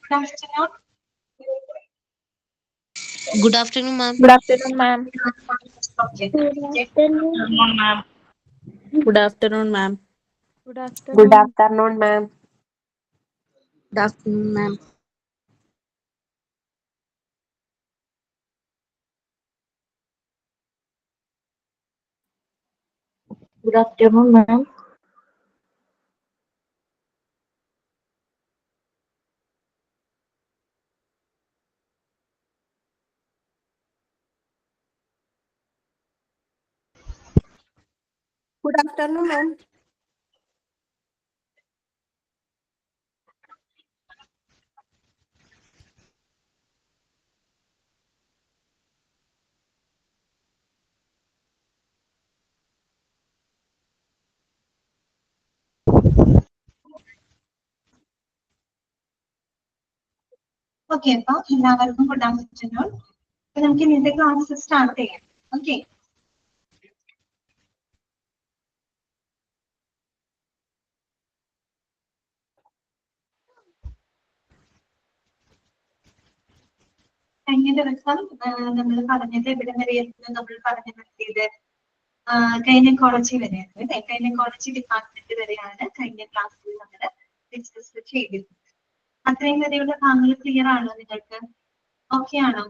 Good afternoon. Good afternoon, ma'am. Good afternoon, ma'am. Okay. Good Okay. afternoon. Ma'am. Good afternoon, ma'am. Good Good afternoon. afternoon, ma'am. Good afternoon, ma'am. Good afternoon, ma'am. Good afternoon, ma'am. Okay, അപ്പൊ എല്ലാവർക്കും good afternoon. അപ്പൊ നമുക്ക് ഇന്നത്തെ class start ചെയ്യാം. Okay. കഴിഞ്ഞ ദിവസം നമ്മൾ പറഞ്ഞത് എവിടെ വരെയായിരുന്നു നമ്മൾ പറഞ്ഞു നിർത്തിയത്? ഗൈനക്കോളജി വരെയാണ് അല്ലെ? ഗൈനക്കോളജി ഡിപ്പാർട്ട്മെന്റ് വരെയാണ് കഴിഞ്ഞ ക്ലാസ്സിൽ നമ്മൾ ഡിസ്കസ് ചെയ്തിരുന്നത്. അത്രയും വരെയുള്ള ഭാഗങ്ങൾ ക്ലിയർ ആണോ നിങ്ങൾക്ക്? ഓക്കെ ആണോ?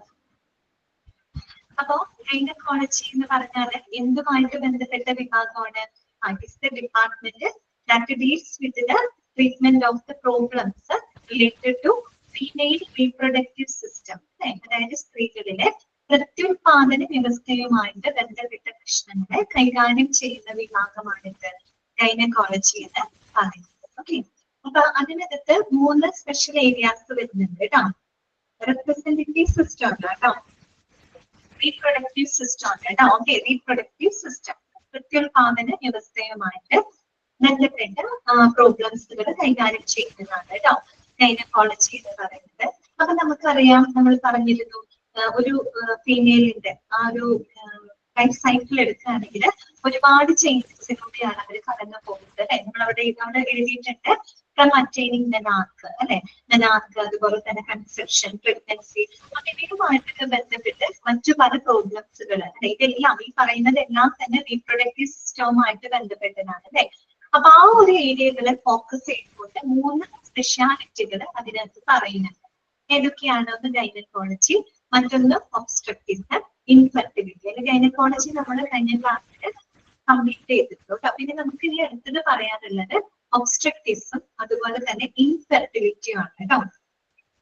അപ്പോ ഗൈനക്കോളജി എന്ന് പറഞ്ഞാൽ എന്തുമായിട്ട് ബന്ധപ്പെട്ട വിഭാഗമാണ്? It's the department that deals with the treatment of the problems related to female reproductive system. അതായത് സ്ത്രീകളിലെ പ്രത്യുൽപാദന വ്യവസ്ഥയുമായിട്ട് ബന്ധപ്പെട്ട പ്രശ്നങ്ങളെ കൈകാര്യം ചെയ്യുന്ന വിഭാഗമാണിത് ഗൈനക്കോളജി എന്ന് പറയുന്നത്. ഓക്കെ, അപ്പൊ അതിനകത്ത് 3 സ്പെഷ്യൽ ഏരിയാസ് വരുന്നുണ്ട് കേട്ടോ. റെപ്രസെന്റേറ്റീവ് സിസ്റ്റം ഉണ്ട് കേട്ടോ, റീപ്രൊഡക്റ്റീവ് സിസ്റ്റം ഉണ്ട് കേട്ടോ. ഓക്കെ, റീപ്രൊഡക്റ്റീവ് സിസ്റ്റം പ്രത്യുൽപാദന വ്യവസ്ഥയുമായിട്ട് ബന്ധപ്പെട്ട പ്രോബ്ലംസുകൾ കൈകാര്യം ചെയ്യുന്നതാണ് കേട്ടോ ഗൈനക്കോളജി എന്ന് പറയുന്നത്. അപ്പൊ നമുക്കറിയാം, നമ്മൾ പറഞ്ഞിരുന്നു ഒരു ഫീമെയിലിന്റെ ആ ഒരു ലൈഫ് സൈക്കിൾ എടുക്കുകയാണെങ്കിൽ ഒരുപാട് ചേഞ്ചസിലൂടെയാണ് അവർ കടന്നു പോകുന്നത് അല്ലെ. നമ്മളവിടെ എഴുതിയിട്ടുണ്ട് ഫ്രം അറ്റൈനിങ് മെനാർക്ക് അല്ലെ, മെനാർക്ക്, അതുപോലെ തന്നെ കൺസെപ്ഷൻ, പ്രഗ്നൻസി, അങ്ങനെയുമായിട്ടൊക്കെ ബന്ധപ്പെട്ട് മറ്റു പല പ്രോബ്ലംസുകൾ അല്ലെ. ഇതെല്ലാം ഈ പറയുന്നതെല്ലാം തന്നെ റീപ്രൊഡക്റ്റീവ് സിസ്റ്റവുമായിട്ട് ബന്ധപ്പെട്ടതാണ് അല്ലെ. അപ്പൊ ആ ഒരു ഏരിയകളെ ഫോക്കസ് ചെയ്തുകൊണ്ട് 3 സ്പെഷ്യാലിറ്റികൾ അതിനകത്ത് പറയുന്നുണ്ട്. ഏതൊക്കെയാണ്? ഒന്ന് ഗൈനക്കോളജി, മറ്റൊന്ന് ഒബ്സ്ട്രക്റ്റീവ്, ഇൻഫെർട്ടിലിറ്റി. അല്ലെങ്കിൽ ഗൈനക്കോളജി നമ്മൾ കഴിഞ്ഞ ക്ലാസ്സിൽ കംപ്ലീറ്റ് ചെയ്തിട്ടുണ്ട്. പിന്നെ നമുക്ക് ഇനി അടുത്തത് പറയാനുള്ളത് ഒബ്സ്ട്രക്റ്റീവ്സും അതുപോലെ തന്നെ ഇൻഫെർട്ടിലിറ്റിയും ആണ് കേട്ടോ.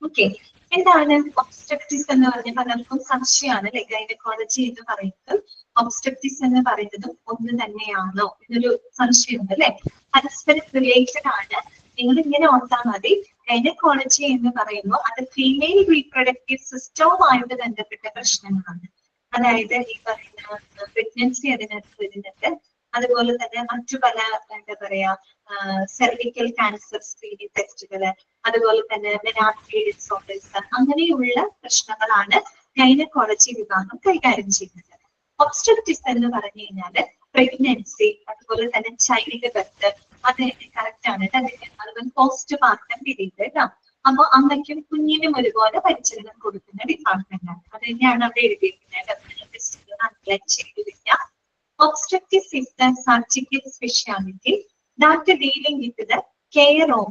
ഓക്കെ, എന്താണ് ഒബ്സ്ട്രക്റ്റീവ്സ് എന്ന് പറഞ്ഞാൽ പലർക്കും സംശയമാണ് അല്ലെ. ഗൈനക്കോളജി എന്ന് പറയുന്നതും ഒബ്സ്ട്രക്റ്റീവ്സ് എന്ന് പറയുന്നതും ഒന്ന് തന്നെയാണോ എന്നൊരു സംശയമുണ്ട് അല്ലെ. പരസ്പരം റിലേറ്റഡ് ആണ്. നിങ്ങൾ ഇങ്ങനെ ഓർത്താൽ മതി, ഗൈനക്കോളജി എന്ന് പറയുമ്പോൾ അത് ഫീമെയിൽ റീപ്രൊഡക്റ്റീവ് സിസ്റ്റവുമായിട്ട് ബന്ധപ്പെട്ട പ്രശ്നങ്ങളാണ്. അതായത് ഈ പറയുന്ന പ്രഗ്നൻസി അതിനകത്ത് വരുന്നുണ്ട്, അതുപോലെ തന്നെ മറ്റു പല എന്താ പറയാ സെർവിക്കൽ ക്യാൻസർ സ്ക്രീനിങ് ടെസ്റ്റുകള്, അതുപോലെ തന്നെ മെനാർക്കി ഡിസോർഡേഴ്സ്, അങ്ങനെയുള്ള പ്രശ്നങ്ങളാണ് ഗൈനക്കോളജി വിഭാഗം കൈകാര്യം ചെയ്യുന്നത്. ഒബ്സ്ട്രക്റ്റീവ്സ് എന്ന് പറഞ്ഞു കഴിഞ്ഞാല് പ്രഗ്നൻസി, അതുപോലെ തന്നെ ചൈൽഡ് ബർത്ത്, അത് കറക്റ്റ് ആണ് കേട്ടോ. അതുപോലെ പോസ്റ്റ് പാർട്ടം പീരീഡ് കേട്ടോ. അപ്പൊ അമ്മയ്ക്കും കുഞ്ഞിനും ഒരുപോലെ പരിചരണം കൊടുക്കുന്ന ഡിപ്പാർട്ട്മെന്റ് ആണ്. അത് തന്നെയാണ് അവിടെ എഴുതിയിരിക്കുന്നത്. Obstetrics is the surgical specialty that dealing with the care of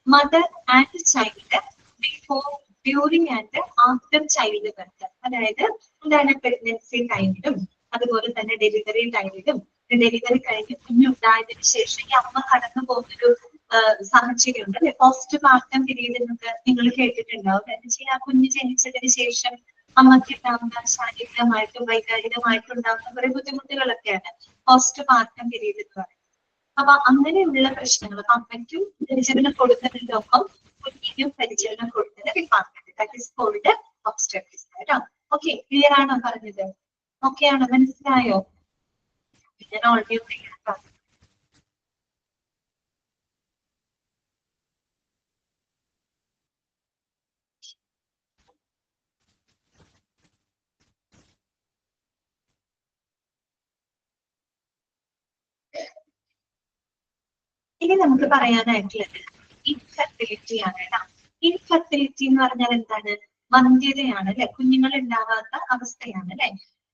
mother and child before, during and after childbirth. അതായത് എന്താണ് പ്രഗ്നൻസി ടൈമിലും അതുപോലെ തന്നെ ഡെലിവറി ടൈമിലും, ഡെലിവറി കഴിഞ്ഞ് കുഞ്ഞുണ്ടായതിനു ശേഷം ഈ അമ്മ കടന്നു പോകുന്നൊരു സാഹചര്യം ഉണ്ട് അല്ലെ. പോസ്റ്റ് പാർട്ടം പീരീഡ് എന്നൊക്കെ നിങ്ങൾ കേട്ടിട്ടുണ്ടാവും. എന്ന് വെച്ചാൽ ആ കുഞ്ഞ് ജനിച്ചതിന് ശേഷം അമ്മയ്ക്ക് ഉണ്ടാകുന്ന ശാരീരികമായിട്ടും വൈകാരികമായിട്ടും ഉണ്ടാകുന്ന കുറെ ബുദ്ധിമുട്ടുകളൊക്കെയാണ് പോസ്റ്റ് പാർട്ടം പീരീഡ് എന്ന് പറയുന്നത്. അപ്പൊ അങ്ങനെയുള്ള പ്രശ്നങ്ങൾ അമ്മയ്ക്കും പരിചരണം കൊടുക്കുന്നതിനൊപ്പം കുഞ്ഞിനും പരിചരണം കൊടുക്കുന്ന ഡിപ്പാർട്ട്മെന്റ്, ദാറ്റ് ഈസ് കോൾഡ് ഒബ്സ്ട്രക്റ്റീവ്സ് കേട്ടോ. ഓക്കെ, ക്ലിയർ ആണോ പറഞ്ഞത്? ഓക്കെ ആണോ? മനസ്സിലായോ? ഞാൻ ഓൾറെഡി ക്ലിയർ പറഞ്ഞു. ഇനി നമുക്ക് പറയാനായിട്ടുള്ളത് ഇൻഫെർട്ടിലിറ്റി ആണ് കേട്ടോ. ഇൻഫെർട്ടിലിറ്റി എന്ന് പറഞ്ഞാൽ എന്താണ്? വന്ധ്യതയാണ് അല്ലെ, കുഞ്ഞുങ്ങൾ ഉണ്ടാവാത്ത അവസ്ഥയാണ് അല്ലെ.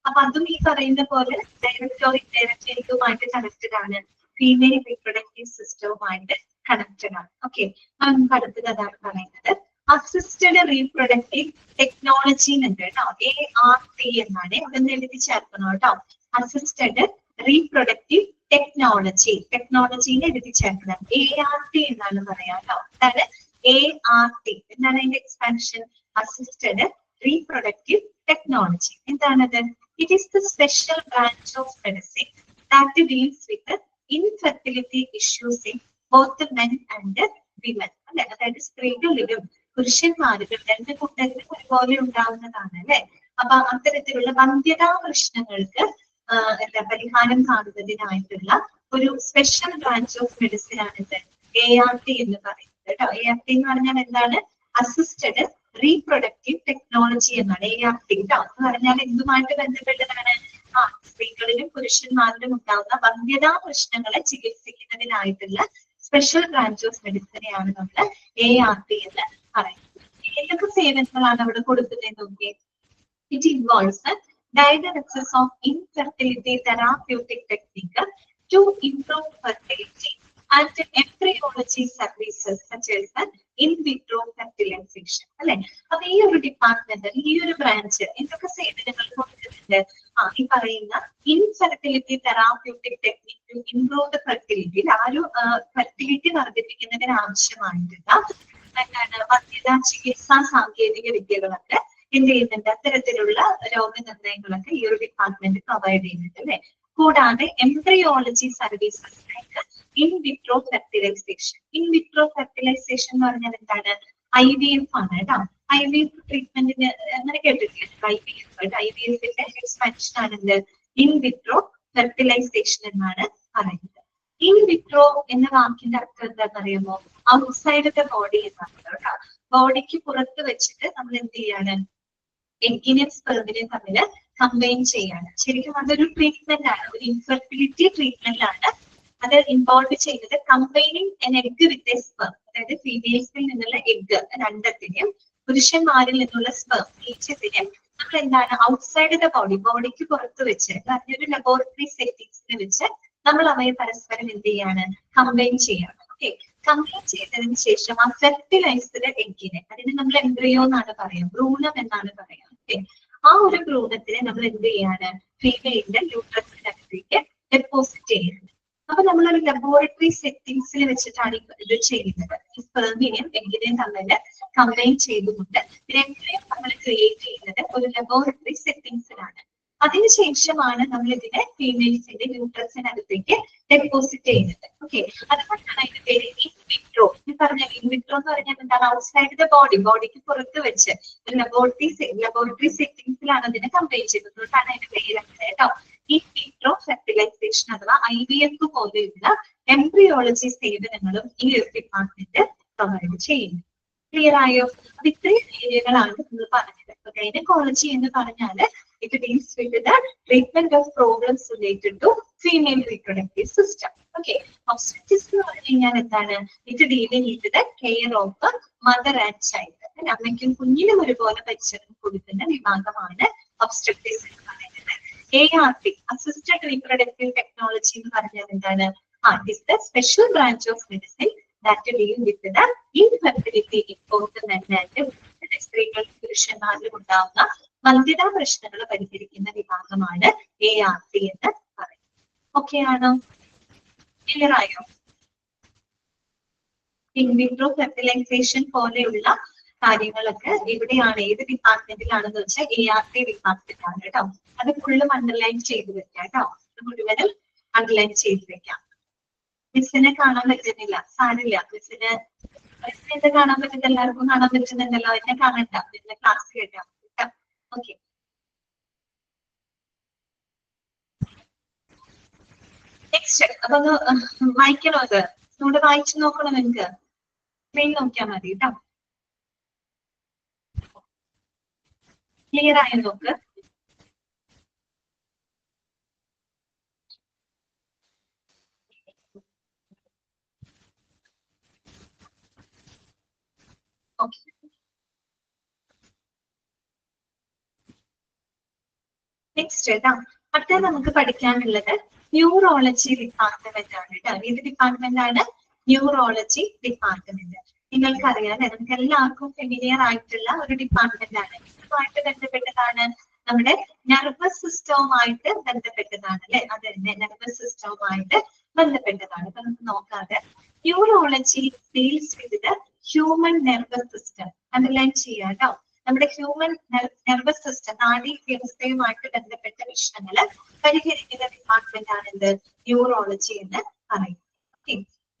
അപ്പൊ അതും ഈ പറയുന്ന പോലെ ഡയറക്റ്റ് ഓർ ഇൻഡയറക്റ്റ് ഇതുമായിട്ട് കണക്റ്റഡ് ആണ്, ഫീമെയിൽ റീപ്രൊഡക്റ്റീവ് സിസ്റ്റവുമായിട്ട് കണക്റ്റഡ് ആണ്. ഓക്കെ, നമുക്ക് അടുത്തത് അതാണ് പറയുന്നത്. അസിസ്റ്റഡ് റീപ്രൊഡക്റ്റീവ് ടെക്നോളജി ഉണ്ട് കേട്ടോ, ART എന്നാണ്, അതൊന്ന് എഴുതി ചേർക്കണം കേട്ടോ. അസിസ്റ്റഡ് റീപ്രൊഡക്റ്റീവ് ടെക്നോളജിനെ എഴുതി ചേർക്കണം. ART എന്നാണ് പറയാം കേട്ടോ. അതാണ് ART. എന്താണ് അതിന്റെ എക്സ്പാൻഷൻ? Assisted reproductive technology. എന്താണത്? It is the special branch of medicine that deals with infertility issues in both men and women. അല്ലെ, അതായത് സ്ത്രീകളിലും പുരുഷന്മാരിലും രണ്ട് കൂട്ടരിലും ഒരുപോലെ ഉണ്ടാവുന്നതാണ് അല്ലെ. അപ്പൊ അത്തരത്തിലുള്ള വന്ധ്യതാ പ്രശ്നങ്ങൾക്ക് എന്താ പരിഹാരം കാണുന്നതിനായിട്ടുള്ള ഒരു സ്പെഷ്യൽ ബ്രാഞ്ച് ഓഫ് മെഡിസിൻ ആണിത് ART എന്ന് പറയുന്നത് കേട്ടോ. ART എന്ന് പറഞ്ഞാൽ എന്താണ്? അസിസ്റ്റഡ് റീപ്രൊഡക്റ്റീവ് ടെക്നോളജി എന്നാണ് ART കേട്ടോ. എന്ന് പറഞ്ഞാൽ എന്തുമായിട്ട് ബന്ധപ്പെട്ടതാണ്? സ്ത്രീകളിലും പുരുഷന്മാരിലും ഉണ്ടാകുന്ന വന്ധ്യതാ പ്രശ്നങ്ങളെ ചികിത്സിക്കുന്നതിനായിട്ടുള്ള സ്പെഷ്യൽ ബ്രാഞ്ച് ഓഫ് മെഡിസിനെയാണ് നമ്മൾ ART എന്ന് പറയുന്നത്. ഏതൊക്കെ സേവനങ്ങളാണ് അവിടെ കൊടുക്കുന്നത് നോക്കിയേ. It involves diagnosis of infertility therapeutic technique to improve fertility and embryology services such as in vitro fertilization. അല്ലെ, അപ്പൊ ഈ ഒരു ഡിപ്പാർട്ട്മെന്റ്, ഈ ഒരു ബ്രാഞ്ച് എന്തൊക്കെ സേവനങ്ങൾ കൊടുക്കുന്നുണ്ട്? ഈ പറയുന്ന infertility therapeutic technique to improve the fertility, ആ ഒരു ഫെർട്ടിലിറ്റി വർദ്ധിപ്പിക്കുന്നതിന് ആവശ്യമായിട്ടുള്ള എന്താണ് വന്ധ്യതാ ചികിത്സാ സാങ്കേതിക വിദ്യകളൊക്കെ എന്ത് ചെയ്യുന്നുണ്ട്? അത്തരത്തിലുള്ള രോഗനിർണയങ്ങളൊക്കെ ഈ ഒരു ഡിപ്പാർട്ട്മെന്റ് പ്രൊവൈഡ് ചെയ്യുന്നുണ്ട് അല്ലെ. കൂടാതെ embryology services like in vitro fertilisation. In vitro fertilisation എന്ന് പറഞ്ഞാൽ എന്താണ്? IVF ആണ് കേട്ടോ. IVF ട്രീറ്റ്മെന്റിന് അങ്ങനെ കേട്ടിട്ടില്ല. IVFന്റെ എക്സ്പാൻഷൻ ആണ് എന്ത്? ഇൻ വിട്രോ ഫെർട്ടിലൈസേഷൻ എന്നാണ് പറയുന്നത്. ഇൻ വിട്രോ എന്ന വാക്കിന്റെ അർത്ഥം എന്താണെന്ന് അറിയാമോ? ഔട്ട്സൈഡ് ദ ബോഡി എന്നാണ് കേട്ടോ. ബോഡിക്ക് പുറത്ത് വെച്ചിട്ട് നമ്മൾ എന്ത് ചെയ്യാണ്? എഗ്ഗിനെയും സ്പെർമിനെയും തമ്മിൽ കമ്പൈൻ ചെയ്യാണ്. ശരിക്കും അതൊരു ട്രീറ്റ്മെന്റ് ആണ്, ഒരു ഇൻഫെർട്ടിലിറ്റി ട്രീറ്റ്മെന്റ് ആണ്. അത് ഇൻവോൾവ് ചെയ്യുന്നത് combining N egg with a sperm, അതായത് ഫീമെയിൽസിൽ നിന്നുള്ള എഗ് രണ്ടത്തിനെയും പുരുഷന്മാരിൽ നിന്നുള്ള സ്പെർം ഈച്ചത്തിനെയും നമ്മൾ എന്താണ് ഔട്ട്സൈഡ് ദ ബോഡി, ബോഡിക്ക് പുറത്ത് വെച്ച് ഒരു ലബോറട്ടറി സെറ്റിംഗ്സിൽ വെച്ച് നമ്മൾ അവയെ പരസ്പരം എന്ത് ചെയ്യാണ്? കമ്പൈൻ ചെയ്യാണ്. ഓക്കെ, കമ്പൈൻ ചെയ്തതിന് ശേഷം ആ ഫെർട്ടിലൈസ്ഡ് എഗ്ഗിനെ, അതിന് നമ്മൾ എംബ്രിയോ എന്നാണ് പറയാം, ഭ്രൂണം എന്നാണ് പറയാം. ഓക്കെ, ആ ഒരു ഭ്രൂണത്തിനെ നമ്മൾ എന്ത് ചെയ്യാണ്? ഫീമെയിലിന്റെ യൂട്രസിനകത്തേക്ക് ഡെപ്പോസിറ്റ് ചെയ്യുന്നത്. അപ്പൊ നമ്മളൊരു ലബോറട്ടറി സെറ്റിംഗ്സിൽ വെച്ചിട്ടാണ് ഇത് ചെയ്യുന്നത്. ഈ സ്പെർമിനെയും എഗ്ഗിനെയും തമ്മിൽ കമ്പൈൻ ചെയ്തുകൊണ്ട് രണ്ടിനെയും നമ്മൾ ക്രിയേറ്റ് ചെയ്യുന്നത് ഒരു ലബോറട്ടറി സെറ്റിംഗ്സിലാണ്. അതിനുശേഷമാണ് നമ്മൾ ഇതിനെ ഫീമെയിൽസിന്റെ യൂട്രസിനകത്തേക്ക് ഡെപ്പോസിറ്റ് ചെയ്യുന്നത്. ഓക്കെ, അതുകൊണ്ടാണ് അതിന്റെ പേര് ഇൻ വിട്രോ. ഈ പറഞ്ഞ ഇൻ വിട്രോ എന്ന് പറഞ്ഞാൽ എന്താണ്? ഔട്ട്സൈഡ് ദ ബോഡി, ബോഡിക്ക് പുറത്ത് വെച്ച് ഒരു ലബോറട്ടറി സെറ്റിംഗ്സിലാണ് അതിനെ കമ്പൈൻ ചെയ്യുന്നത്. അതുകൊണ്ടാണ് അതിന്റെ പേര് കേട്ടോ. ഇൻ വിട്രോ ഫെർട്ടിലൈസേഷൻ അഥവാ IVF പോലെയുള്ള എംബ്രിയോളജി സേവനങ്ങളും ഈ ഒരു ഡിപ്പാർട്ട്മെന്റ് പ്രൊവൈഡ് ചെയ്യുന്നു. ക്ലിയർ ആയോ? അപ്പൊ ഇത്രയും ഏരിയകളാണ് നമ്മൾ പറഞ്ഞത്. ഗൈനക്കോളജി എന്ന് പറഞ്ഞാല് it deals with the treatment of problems related to female reproductive system. Okay, obstetrics എന്ന് പറഞ്ഞു കഴിഞ്ഞാൽ എന്താണ്? ഇത് dealing with the care of the mother and child. അമ്മയ്ക്കും കുഞ്ഞിനും ഒരുപോലെ പരിചരണം കൊടുക്കുന്ന വിഭാഗമാണ് obstetrics എന്ന് പറയുന്നത്. ART, assisted reproductive technology എന്ന് പറഞ്ഞാൽ എന്താണ്? It is the special branch of medicine that deal with the infertility in both men and women. സ്ത്രീകൾക്കും പുരുഷന്മാരിലും ഉണ്ടാവുന്ന വന്ധ്യതാ പ്രശ്നങ്ങൾ പരിഹരിക്കുന്ന വിഭാഗമാണ് ART എന്ന് പറയുന്നത്. ഓക്കെ ആണോ? ക്ലിയർ ആയോ? ഇൻ വിട്രോ ഫെർട്ടിലൈസേഷൻ പോലെയുള്ള കാര്യങ്ങളൊക്കെ എവിടെയാണ്, ഏത് ഡിപ്പാർട്ട്മെന്റിലാണെന്ന് വെച്ചാൽ ART ഡിപ്പാർട്ട്മെന്റാണ് കേട്ടോ. അത് ഫുള്ളും അണ്ടർലൈൻ ചെയ്ത് വെക്കാം കേട്ടോ. മുഴുവനും അണ്ടർലൈൻ ചെയ്ത് വെക്കാം. മിസ്സിനെ കാണാൻ പറ്റുന്നില്ല, സാരില്ല. മിസ്സിനെ കാണാൻ പറ്റുന്ന എല്ലാവർക്കും കാണാൻ പറ്റുന്നുണ്ടല്ലോ. എന്നെ കാണണ്ട, എന്നെ ക്ലാസ് കേട്ടാ. Okay, next. അപ്പൊ ഒന്ന് വായിക്കണോ? അത് ഇവിടെ വായിച്ചു നോക്കണം. നിങ്ങൾക്ക് സ്ക്രീൻ നോക്കിയാൽ മതി കേട്ടോ. ക്ലിയർ ആയോ? നോക്ക്. ഓക്കെ, നെക്സ്റ്റ് കേട്ടോ, അടുത്ത നമുക്ക് പഠിക്കാനുള്ളത് ന്യൂറോളജി ഡിപ്പാർട്ട്മെന്റ് ആണ് കേട്ടോ. ഏത് ഡിപ്പാർട്ട്മെന്റ് ആണ്? Neurology department. നിങ്ങൾക്കറിയാം അല്ലെ, നമുക്ക് എല്ലാവർക്കും ഫെമിലിയർ ആയിട്ടുള്ള ഒരു ഡിപ്പാർട്ട്മെന്റ് ആണ്. ഇതുമായിട്ട് ബന്ധപ്പെട്ടതാണ്, നമ്മുടെ നെർവസ് സിസ്റ്റവുമായിട്ട് ബന്ധപ്പെട്ടതാണ് അല്ലെ. അത് തന്നെ, നെർവസ് സിസ്റ്റവുമായിട്ട് ബന്ധപ്പെട്ടതാണ്. അപ്പൊ നമുക്ക് നോക്കാതെ neurology deals with the human nervous system. Underline ചെയ്യാം കേട്ടോ. നമ്മുടെ ഹ്യൂമൻ നെർവസ് സിസ്റ്റം, നാഡീ വ്യവസ്ഥയുമായിട്ട് ബന്ധപ്പെട്ട പ്രശ്നങ്ങൾ പരിഹരിക്കുന്ന ഡിപ്പാർട്ട്മെന്റ് ആണ് എന്ത്? ന്യൂറോളജി എന്ന് പറയും.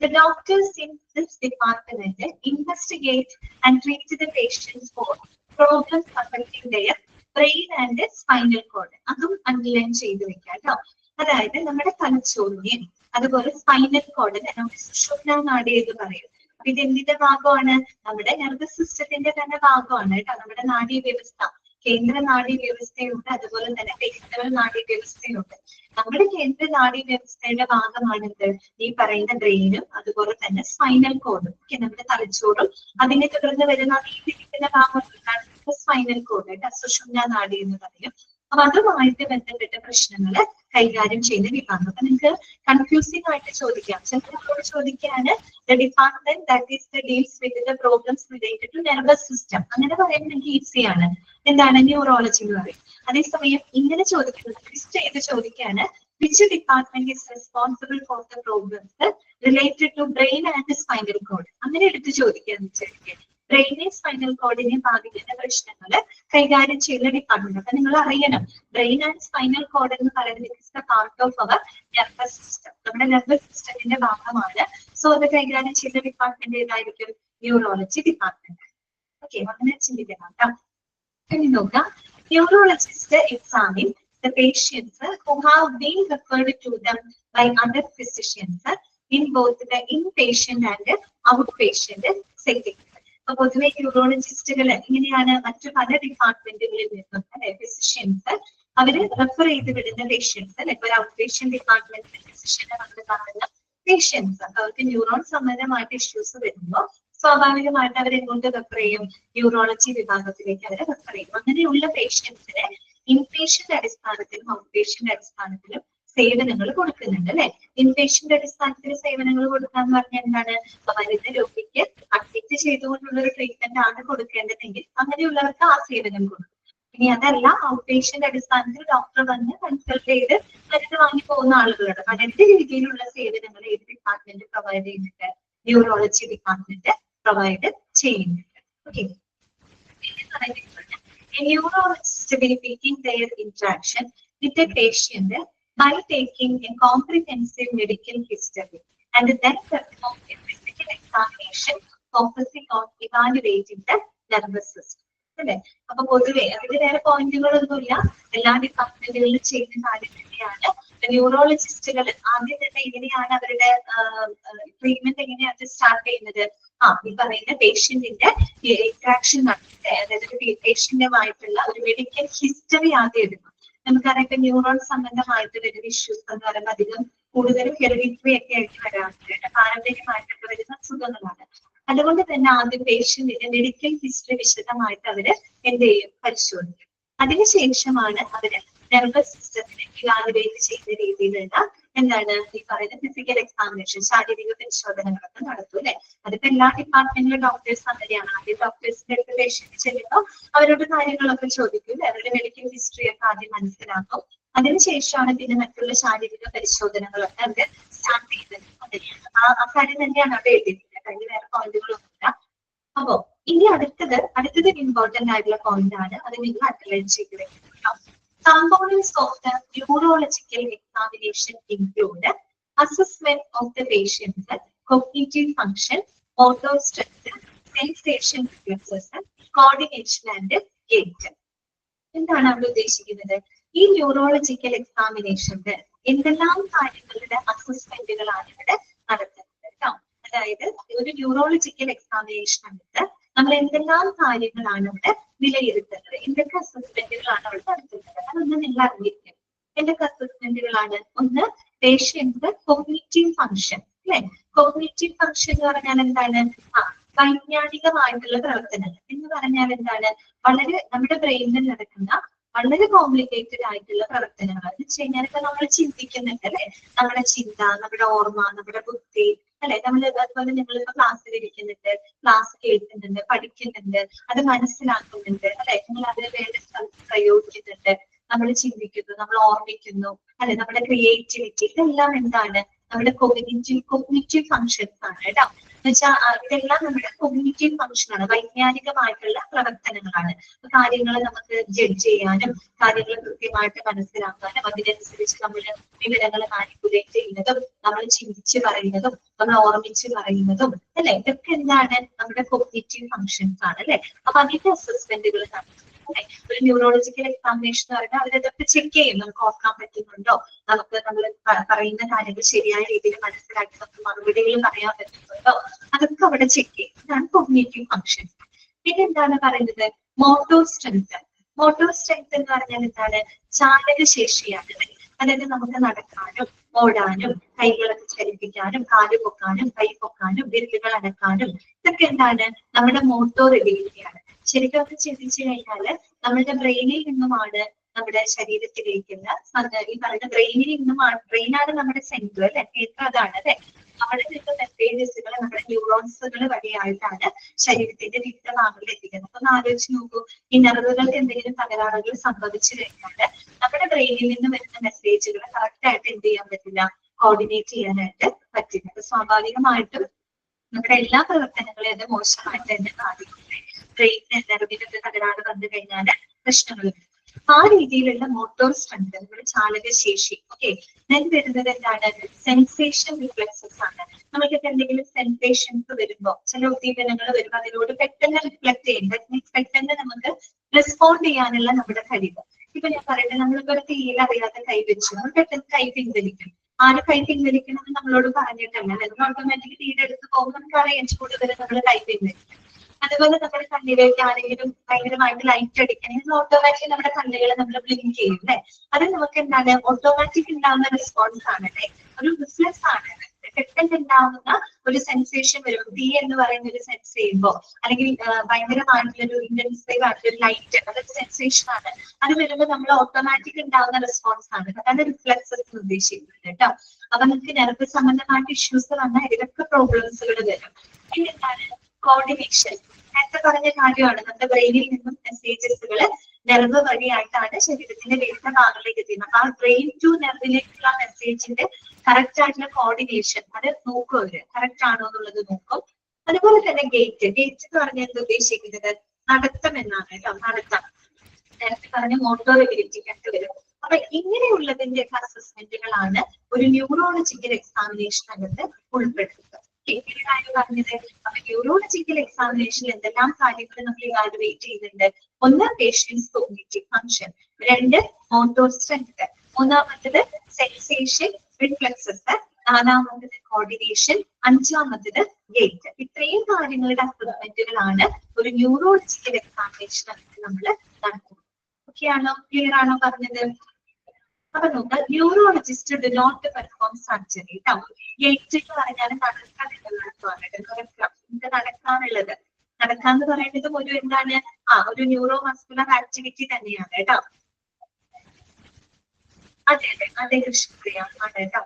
The doctors in this department investigate and treat the patients for problems affecting their brain and spinal cord. അതും അണ്ടർലൈൻ ചെയ്ത് വെക്കാം കേട്ടോ. അതായത് നമ്മുടെ തലച്ചോറിനെയും അതുപോലെ സ്പൈനൽ കോഡിനെ നമ്മുടെ സുഷുമ്നാ നാഡി എന്ന് പറയും. അപ്പൊ ഇത് എന്തിന്റെ ഭാഗമാണ്? നമ്മുടെ നെർവസ് സിസ്റ്റത്തിന്റെ തന്നെ ഭാഗമാണ് കേട്ടോ. നമ്മുടെ നാഡീ വ്യവസ്ഥ, കേന്ദ്ര നാഡീ വ്യവസ്ഥയുണ്ട്, അതുപോലെ തന്നെ പെരിഫറൽ നാഡീ വ്യവസ്ഥയുണ്ട്. നമ്മുടെ കേന്ദ്ര നാഡീ വ്യവസ്ഥയുടെ ഭാഗമാണിത് ഈ പറയുന്ന ബ്രെയിനും അതുപോലെ തന്നെ സ്പൈനൽ കോഡും. നമ്മുടെ തലച്ചോറും അതിനെ തുടർന്ന് വരുന്ന നീണ്ടിരിക്കുന്ന ഭാഗമാണ് സ്പൈനൽ കോഡ്, സുഷുമ്നാ നാഡി എന്ന് പറയും. അപ്പൊ അതുമായിട്ട് ബന്ധപ്പെട്ട പ്രശ്നങ്ങൾ കൈകാര്യം ചെയ്യുന്ന വിഭാഗം. അപ്പൊ നിങ്ങൾക്ക് കൺഫ്യൂസിംഗ് ആയിട്ട് ചോദിക്കാം. ചിലരോട് ചോദിക്കാന് the department that is the deals with the problems related to nervous system. അങ്ങനെ പറയുമ്പോൾ നിങ്ങൾക്ക് ഈസിയാണ്. എന്താണ് ന്യൂറോളജി എന്ന് പറയും. അതേസമയം ഇങ്ങനെ ചോദിക്കുന്നത് ലിസ്റ്റ് ചെയ്ത് ചോദിക്കാന് which department is responsible for the problems related to brain and spinal cord. അങ്ങനെ എടുത്ത് ചോദിക്കാന്ന് വെച്ചാൽ ബ്രെയിനെ സ്പൈനൽ കോഡിനെ ബാധിക്കുന്ന പ്രശ്നങ്ങൾ കൈകാര്യം ചെയ്യുന്ന ഡിപ്പാർട്ട്മെന്റ്. അപ്പൊ നിങ്ങൾ അറിയണം, ബ്രെയിൻ ആൻഡ് സ്പൈനൽ കോഡ് എന്ന് പറയുന്നത് is the part of our nervous system. നമ്മുടെ നെർവസ് സിസ്റ്റത്തിന്റെ ഭാഗമാണ്. സോ അത് കൈകാര്യം ചെയ്യുന്ന ഡിപ്പാർട്ട്മെന്റ് ഏതായിരിക്കും? Neurology department. ഓക്കെ, അങ്ങനെ ചിന്തിക്കണം കേട്ടോ. ഇനി നോക്കാം, neurologist examine the patients who have been referred to them by other physicians in both the inpatient and outpatient setting. അപ്പൊ പൊതുവെ ന്യൂറോളജിസ്റ്റുകൾ ഇങ്ങനെയാണ് മറ്റു പല ഡിപ്പാർട്ട്മെന്റുകളിൽ നിന്നും അല്ലെ ഫിസിഷ്യൻസ് അവര് റെഫർ ചെയ്ത് വിടുന്ന പേഷ്യൻസ് അല്ലെ. ഇപ്പൊ ഒരു ഔട്ട് പേഷ്യന്റ് ഡിപ്പാർട്ട്മെന്റിൽ ഫിസിഷ്യനെ വന്ന് കാണുന്ന പേഷ്യൻസ്, അപ്പൊ അവർക്ക് ന്യൂറോൺ സംബന്ധമായിട്ട് ഇഷ്യൂസ് വരുമ്പോൾ സ്വാഭാവികമായിട്ട് അവരെങ്ങോട്ട് റെഫർ ചെയ്യും? ന്യൂറോളജി വിഭാഗത്തിലേക്ക് അവരെ റെഫർ ചെയ്യും. അങ്ങനെയുള്ള പേഷ്യൻസിനെ ഇൻപേഷ്യന്റ് അടിസ്ഥാനത്തിലും ഔട്ട് പേഷ്യന്റ് അടിസ്ഥാനത്തിലും സേവനങ്ങൾ കൊടുക്കുന്നുണ്ട് അല്ലെ. ഇൻപേഷ്യന്റ് അടിസ്ഥാനത്തിൽ സേവനങ്ങൾ കൊടുക്കാന്ന് പറഞ്ഞാൽ എന്താണ്? മരുന്ന് രോഗിക്ക് അഡ്മിറ്റ് ചെയ്തുകൊണ്ടുള്ള ഒരു ട്രീറ്റ്മെന്റ് ആണ് കൊടുക്കേണ്ടതെങ്കിൽ അങ്ങനെയുള്ളവർക്ക് ആ സേവനം കൊടുക്കും. ഇനി അതല്ല, ഔട്ട് പേഷ്യന്റ് അടിസ്ഥാനത്തിൽ ഡോക്ടർ വന്ന് കൺസൾട്ട് ചെയ്ത് മരുന്ന് വാങ്ങി പോകുന്ന ആളുകളുണ്ട്. അപ്പൊ രണ്ട് രീതിയിലുള്ള സേവനങ്ങൾ ഏത് ഡിപ്പാർട്ട്മെന്റ് പ്രൊവൈഡ് ചെയ്യുന്നുണ്ട്? ന്യൂറോളജി ഡിപ്പാർട്ട്മെന്റ് പ്രൊവൈഡ് ചെയ്യുന്നുണ്ട്. Okay, a neurologist will begin their interaction with a patient by taking a comprehensive medical history and then perform a physical examination focusing on evaluating the nervous system. അല്ലെ. അപ്പൊ പൊതുവെ അതിന് വേറെ പോയിന്റുകളൊന്നുമില്ല, എല്ലാ ഡിപ്പാർട്ട്മെന്റുകളിലും ചെയ്യുന്ന കാര്യം തന്നെയാണ്. ന്യൂറോളജിസ്റ്റുകൾ ആദ്യം തന്നെ എങ്ങനെയാണ് അവരുടെ ട്രീറ്റ്മെന്റ് എങ്ങനെയാണ് സ്റ്റാർട്ട് ചെയ്യുന്നത്? ഈ പറയുന്ന പേഷ്യന്റിന്റെ ഇന്ററാക്ഷൻ നടത്തിയിട്ട്, അതായത് പേഷ്യന്റുമായിട്ടുള്ള ഒരു മെഡിക്കൽ ഹിസ്റ്ററി ആദ്യം എടുക്കും. നമുക്കറിയാം ഇപ്പൊ ന്യൂറോൺ സംബന്ധമായിട്ട് വരുന്ന ഇഷ്യൂസ് എന്ന് പറയുമ്പോൾ അധികം കൂടുതലും ഹെറിഡിറ്ററി ഒക്കെ ആയിട്ട് വരാറുണ്ട്, പാരമ്പര്യമായിട്ടൊക്കെ വരുന്ന അസുഖങ്ങളാണ്. അതുകൊണ്ട് തന്നെ ആദ്യം പേഷ്യന്റിന്റെ മെഡിക്കൽ ഹിസ്റ്ററി വിശദമായിട്ട് അവര് എന്ത് ചെയ്യും? പരിശോധിക്കും. അതിനുശേഷമാണ് അവര് നെർവസ് സിസ്റ്റത്തിനെ ഇവാലുവേറ്റ് ചെയ്യുന്ന രീതിയിലുള്ള എന്താണ് ഈ പറയുന്ന ഫിസിക്കൽ എക്സാമിനേഷൻ, ശാരീരിക പരിശോധനകളൊക്കെ നടത്തും അല്ലെ. അതിപ്പോ എല്ലാ ഡിപ്പാർട്ട്മെന്റിലും ഡോക്ടേഴ്സ് അങ്ങനെയാണ്. ആദ്യം ഡോക്ടേഴ്സിന്റെ അടുത്ത് പേഷ്യന്റ് ചെല്ലുമ്പോൾ അവരോട് കാര്യങ്ങളൊക്കെ ചോദിക്കും, അവരുടെ മെഡിക്കൽ ഹിസ്റ്ററി ഒക്കെ ആദ്യം മനസ്സിലാക്കും. അതിനുശേഷമാണ് പിന്നെ മറ്റുള്ള ശാരീരിക പരിശോധനകളൊക്കെ അവര് സ്റ്റാർട്ട് ചെയ്യുന്നത്. അങ്ങനെയാണ് ആ കാര്യം തന്നെയാണ് അവിടെ എഴുതിയിട്ടുള്ളത്. അതിന് വേറെ പോയിന്റുകളൊന്നുമില്ല. അപ്പോ ഇനി അടുത്തത് ഇമ്പോർട്ടന്റ് ആയിട്ടുള്ള പോയിന്റ് ആണ്. അത് നിങ്ങൾ അണ്ടർലൈൻ ചെയ്ത് വെക്കണം. Components of the neurological examination include assessment of the patient's cognitive function, motor strength, sensation differences, coordination and gait. എന്താണ് അവിടെ ഉദ്ദേശിക്കുന്നത്? ഈ ന്യൂറോളജിക്കൽ എക്സാമിനേഷന്റെ എന്തെല്ലാം കാര്യങ്ങളുടെ അസസ്മെന്റുകളാണ് ഇവിടെ നടത്തുന്നത് കേട്ടോ. അതായത് ഒരു ന്യൂറോളജിക്കൽ എക്സാമിനേഷൻ എടുത്ത് നമ്മൾ എന്തെല്ലാം കാര്യങ്ങളാണ് ഇവിടെ വിലയിരുത്തുന്നത്, എന്തൊക്കെ അസസ്മെന്റുകളാണ് അവിടെ നടത്തുന്നത്, അതൊന്ന് നിങ്ങൾ അറിഞ്ഞിരിക്കണം. എന്തൊക്കെ അസസ്മെന്റുകളാണ്? ഒന്ന്, പേഷ്യന്റ് കോഗ്നിറ്റീവ് ഫംഗ്ഷൻ അല്ലെ. കോഗ്നിറ്റീവ് ഫംഗ്ഷൻ എന്ന് പറഞ്ഞാൽ എന്താണ്? വൈജ്ഞാനികമായിട്ടുള്ള പ്രവർത്തനങ്ങൾ എന്ന് പറഞ്ഞാൽ എന്താണ്? വളരെ നമ്മുടെ ബ്രെയിനിൽ നടക്കുന്ന വളരെ കോംപ്ലിക്കേറ്റഡ് ആയിട്ടുള്ള പ്രവർത്തനങ്ങൾ എന്ന് വെച്ച് കഴിഞ്ഞാൽ ഇപ്പൊ നമ്മൾ ചിന്തിക്കുന്നുണ്ട് അല്ലെ, നമ്മുടെ ചിന്ത, നമ്മുടെ ഓർമ്മ, നമ്മുടെ ബുദ്ധി അല്ലെ, നമ്മൾ അതുപോലെ നിങ്ങളിപ്പോ ക്ലാസ്സിൽ ഇരിക്കുന്നുണ്ട്, ക്ലാസ് കേൾക്കുന്നുണ്ട്, പഠിക്കുന്നുണ്ട്, അത് മനസ്സിലാക്കുന്നുണ്ട് അല്ലെ, നിങ്ങൾ അതിന് വേണ്ട സ്ഥലത്ത് പ്രയോഗിക്കുന്നുണ്ട്, നമ്മൾ ചിന്തിക്കുന്നു, നമ്മൾ ഓർമ്മിക്കുന്നു അല്ലെ, നമ്മുടെ ക്രിയേറ്റിവിറ്റി ഇതെല്ലാം എന്താണ് നമ്മുടെ കോഗ്നിറ്റീവ് ഫങ്ഷൻസ് ആണ് കേട്ടോ. എന്നുവെച്ചാൽ ഇതെല്ലാം നമ്മുടെ കോഗ്നിറ്റീവ് ഫങ്ഷൻ ആണ്, വൈജ്ഞാനികമായിട്ടുള്ള പ്രവർത്തനങ്ങളാണ്. കാര്യങ്ങൾ നമുക്ക് ജഡ്ജ് ചെയ്യാനും കാര്യങ്ങൾ കൃത്യമായിട്ട് മനസ്സിലാക്കാനും അതിനനുസരിച്ച് നമ്മൾ വിവരങ്ങൾ മാനിപ്പുലേറ്റ് ചെയ്യുന്നതും നമ്മൾ ചിന്തിച്ച് പറയുന്നതും നമ്മൾ ഓർമ്മിച്ച് പറയുന്നതും അല്ലെ, ഇതൊക്കെ എന്താണ് നമ്മുടെ കോഗ്നിറ്റീവ് ഫങ്ഷൻസ് ആണ് അല്ലെ. അപ്പൊ അതിന്റെ അസസ്മെന്റുകൾ നടത്തും അല്ലെ. ഒരു ന്യൂറോളജിക്കൽ എക്സാമിനേഷൻ എന്ന് പറഞ്ഞാൽ അവരതൊക്കെ ചെക്ക് ചെയ്യും, നമുക്ക് ഓർക്കാൻ പറ്റുന്നുണ്ടോ, നമുക്ക് നമ്മൾ പറയുന്ന കാര്യങ്ങൾ ശരിയായ രീതിയിൽ മനസ്സിലാക്കി നമുക്ക് മറുപടികൾ പറയാൻ പറ്റുന്നുണ്ടോ, അതൊക്കെ അവിടെ ചെക്ക് ചെയ്യും. ഇതാണ് കോഗ്നിറ്റീവ് ഫങ്ഷൻസ്. പിന്നെ എന്താണ് പറയുന്നത്, മോട്ടോർ സ്ട്രെങ്ത്. മോട്ടോർ സ്ട്രെങ്ത് എന്ന് പറഞ്ഞാൽ എന്താണ്, ചാലകശേഷിയാണ്. അതായത് നമുക്ക് നടക്കാനും ഓടാനും കൈകളൊക്കെ ചലിപ്പിക്കാനും കാല് പൊക്കാനും കൈ പൊക്കാനും വിരലുകൾ അനക്കാനും ഇതൊക്കെ എന്താണ് നമ്മുടെ മോട്ടോർ എബിലിറ്റിയാണ്. ശരിക്കും ഒക്കെ ചിന്തിച്ചു കഴിഞ്ഞാല് നമ്മുടെ ബ്രെയിനിൽ നിന്നുമാണ് നമ്മുടെ ശരീരത്തിലേക്കുള്ള ഈ പറയുന്ന ബ്രെയിനിൽ നിന്നുമാണ്, ബ്രെയിനാണ് നമ്മുടെ സെന്റർ അല്ലെ, കേന്ദ്രം അതാണ് അല്ലെ. അവിടെ നിന്ന് മെസ്സേജസുകൾ നമ്മുടെ ന്യൂറോൺസുകൾ വഴിയായിട്ടാണ് ശരീരത്തിന്റെ വിവിധ ഭാഗങ്ങളിൽ എത്തിക്കുന്നത്. അപ്പൊ ഒന്ന് ആലോചിച്ച് നോക്കൂ, ഈ നെർവുകൾക്ക് എന്തെങ്കിലും തകരാറുകൾ സംഭവിച്ചു കഴിഞ്ഞാൽ നമ്മുടെ ബ്രെയിനിൽ നിന്ന് വരുന്ന മെസ്സേജുകൾ കറക്റ്റ് ആയിട്ട് എന്ത് ചെയ്യാൻ പറ്റില്ല, കോർഡിനേറ്റ് ചെയ്യാനായിട്ട് പറ്റില്ല. അപ്പൊ സ്വാഭാവികമായിട്ടും നമ്മുടെ എല്ലാ പ്രവർത്തനങ്ങളെയും അത് മോശമായിട്ട് തന്നെ ബാധിക്കും. ബ്രെയിനിന് നെർവിനൊക്കെ തകരാറ് വന്നു കഴിഞ്ഞാൽ പ്രശ്നങ്ങൾ വരും. ആ രീതിയിലുള്ള മോട്ടോർ സ്ട്രെങ്ത്, നമ്മുടെ ചാലകശേഷി. ഓക്കെ, ഞാൻ വരുന്നത് എന്താണ്, സെൻസേഷൻ റിഫ്ലെക്സസ് ആണ്. നമുക്കൊക്കെ എന്തെങ്കിലും സെൻസേഷൻസ് വരുമ്പോൾ, ചില ഉദ്ദീപനങ്ങൾ വരുമ്പോൾ അതിനോട് പെട്ടെന്ന് റിഫ്ലക്ട് ചെയ്യും, പെട്ടെന്ന് നമുക്ക് റെസ്പോണ്ട് ചെയ്യാനുള്ള നമ്മുടെ കഴിവ്. ഇപ്പൊ ഞാൻ പറയട്ടെ, നമ്മളിപ്പോ ഒരു തീയിൽ അറിയാതെ കൈ വെച്ചു, നമ്മൾ പെട്ടെന്ന് കൈ പിൻവലിക്കും. ആര് കൈ പിൻവലിക്കണം എന്ന് നമ്മളോട് പറഞ്ഞിട്ടല്ല, നമ്മൾ ഓട്ടോമാറ്റിക് തീയുടെ അടുത്ത് പോകുമ്പോൾ നമുക്ക് അറിയാം കൂടുതൽ നമ്മൾ കൈ പിൻവലിക്കും. അതുപോലെ നമ്മുടെ കണ്ണിലേക്ക് ആരെങ്കിലും ഭയങ്കരമായിട്ട് ലൈറ്റ് അടിക്കണമെങ്കിൽ ഓട്ടോമാറ്റിക് നമ്മുടെ കണ്ണുകൾ നമ്മൾ ബ്ലിങ്ക് ചെയ്യും അല്ലെ. അത് നമുക്ക് എന്താണ് ഓട്ടോമാറ്റിക് ഉണ്ടാവുന്ന റെസ്പോൺസ് ആണ് അല്ലെ, ഒരു റിഫ്ലെക്സ് ആണ്. പെട്ടെന്ന് ഉണ്ടാവുന്ന ഒരു സെൻസേഷൻ വരും, തീ എന്ന് പറയുന്ന ഒരു സെൻസ് ചെയ്യുമ്പോൾ, അല്ലെങ്കിൽ ഭയങ്കരമായിട്ടുള്ളൊരു ഇന്റൻസീവ് ആയിട്ടുള്ള ലൈറ്റ്, അതൊരു സെൻസേഷൻ ആണ്. അത് വരുമ്പോൾ നമ്മൾ ഓട്ടോമാറ്റിക് ഉണ്ടാവുന്ന റെസ്പോൺസ് ആണ്, അതാണ് റിഫ്ലെക്സസ് ഉദ്ദേശിക്കുന്നത് കേട്ടോ. അപ്പൊ നമുക്ക് നെർവ് സംബന്ധമായിട്ട് ഇഷ്യൂസ് വന്നാൽ ഇതിലൊക്കെ പ്രോബ്ലംസുകൾ വരും. പിന്നെ എന്താണ് കോർഡിനേഷൻ. നേരത്തെ പറഞ്ഞ കാര്യമാണ്, നമ്മുടെ ബ്രെയിനിൽ നിന്നും മെസ്സേജസുകൾ നെർവ് വഴിയായിട്ടാണ് ശരീരത്തിന്റെ വിവിധ ഭാഗങ്ങളിലേക്ക് എത്തുന്നത്. അപ്പൊ ആ ബ്രെയിൻ ടു നെർവിലേക്കുള്ള മെസ്സേജിന്റെ കറക്റ്റ് ആയിട്ടുള്ള കോർഡിനേഷൻ അത് നോക്കും, അവര് കറക്റ്റ് ആണോ എന്നുള്ളത് നോക്കും. അതുപോലെ തന്നെ ഗേറ്റ് എന്ന് പറഞ്ഞാൽ എന്ത് ഉദ്ദേശിക്കുന്നത്, നടത്തം എന്നാണ് കേട്ടോ. നടത്തം നേരത്തെ പറഞ്ഞ മോട്ടോർ എബിലിറ്റിക്കൊക്കെ വരും. അപ്പൊ ഇങ്ങനെയുള്ളതിന്റെ ഒക്കെ അസസ്മെന്റുകളാണ് ഒരു ന്യൂറോളജിക്കൽ എക്സാമിനേഷനകത്ത് ഉൾപ്പെടുത്തുന്നത്. പറഞ്ഞത് അപ്പൊ ന്യൂറോളജിക്കൽ എക്സാമിനേഷനിൽ എന്തെല്ലാം കാര്യങ്ങൾ നമ്മൾ ഇവാലുവേറ്റ് ചെയ്യുന്നുണ്ട്. ഒന്ന് പേഷ്യൻസ് കോഗ്നിറ്റീവ് ഫങ്ഷൻ, രണ്ട് മോട്ടോർ സ്ട്രെങ്ത്, മൂന്നാമത്തത് സെൻസേഷൻ റിഫ്ലെക്സസ്, നാലാമത്തത് കോർഡിനേഷൻ, അഞ്ചാമത്തത് ഗേറ്റ്. ഇത്രയും കാര്യങ്ങളുടെ അസസ്മെന്റുകളാണ് ഒരു ന്യൂറോളജിക്കൽ എക്സാമിനേഷൻ നമ്മൾ നടത്തുന്നത്. ഓക്കെ ആണോ, ക്ലിയർ ആണോ പറഞ്ഞത്? അപ്പൊ നോക്കുക, neurologist do not perform surgery കേട്ടോ. ഗേറ്റ് എന്ന് പറഞ്ഞാൽ നടക്കാനുള്ളത്, നടക്കാന്ന് പറയുന്നതും ഒരു എന്താണ് ഒരു ന്യൂറോ മസ്കുലർ ആക്ടിവിറ്റി തന്നെയാണ് കേട്ടോ. അതെ അതെ അതെ കൃഷ്ണപ്രിയ ആണ് കേട്ടോ.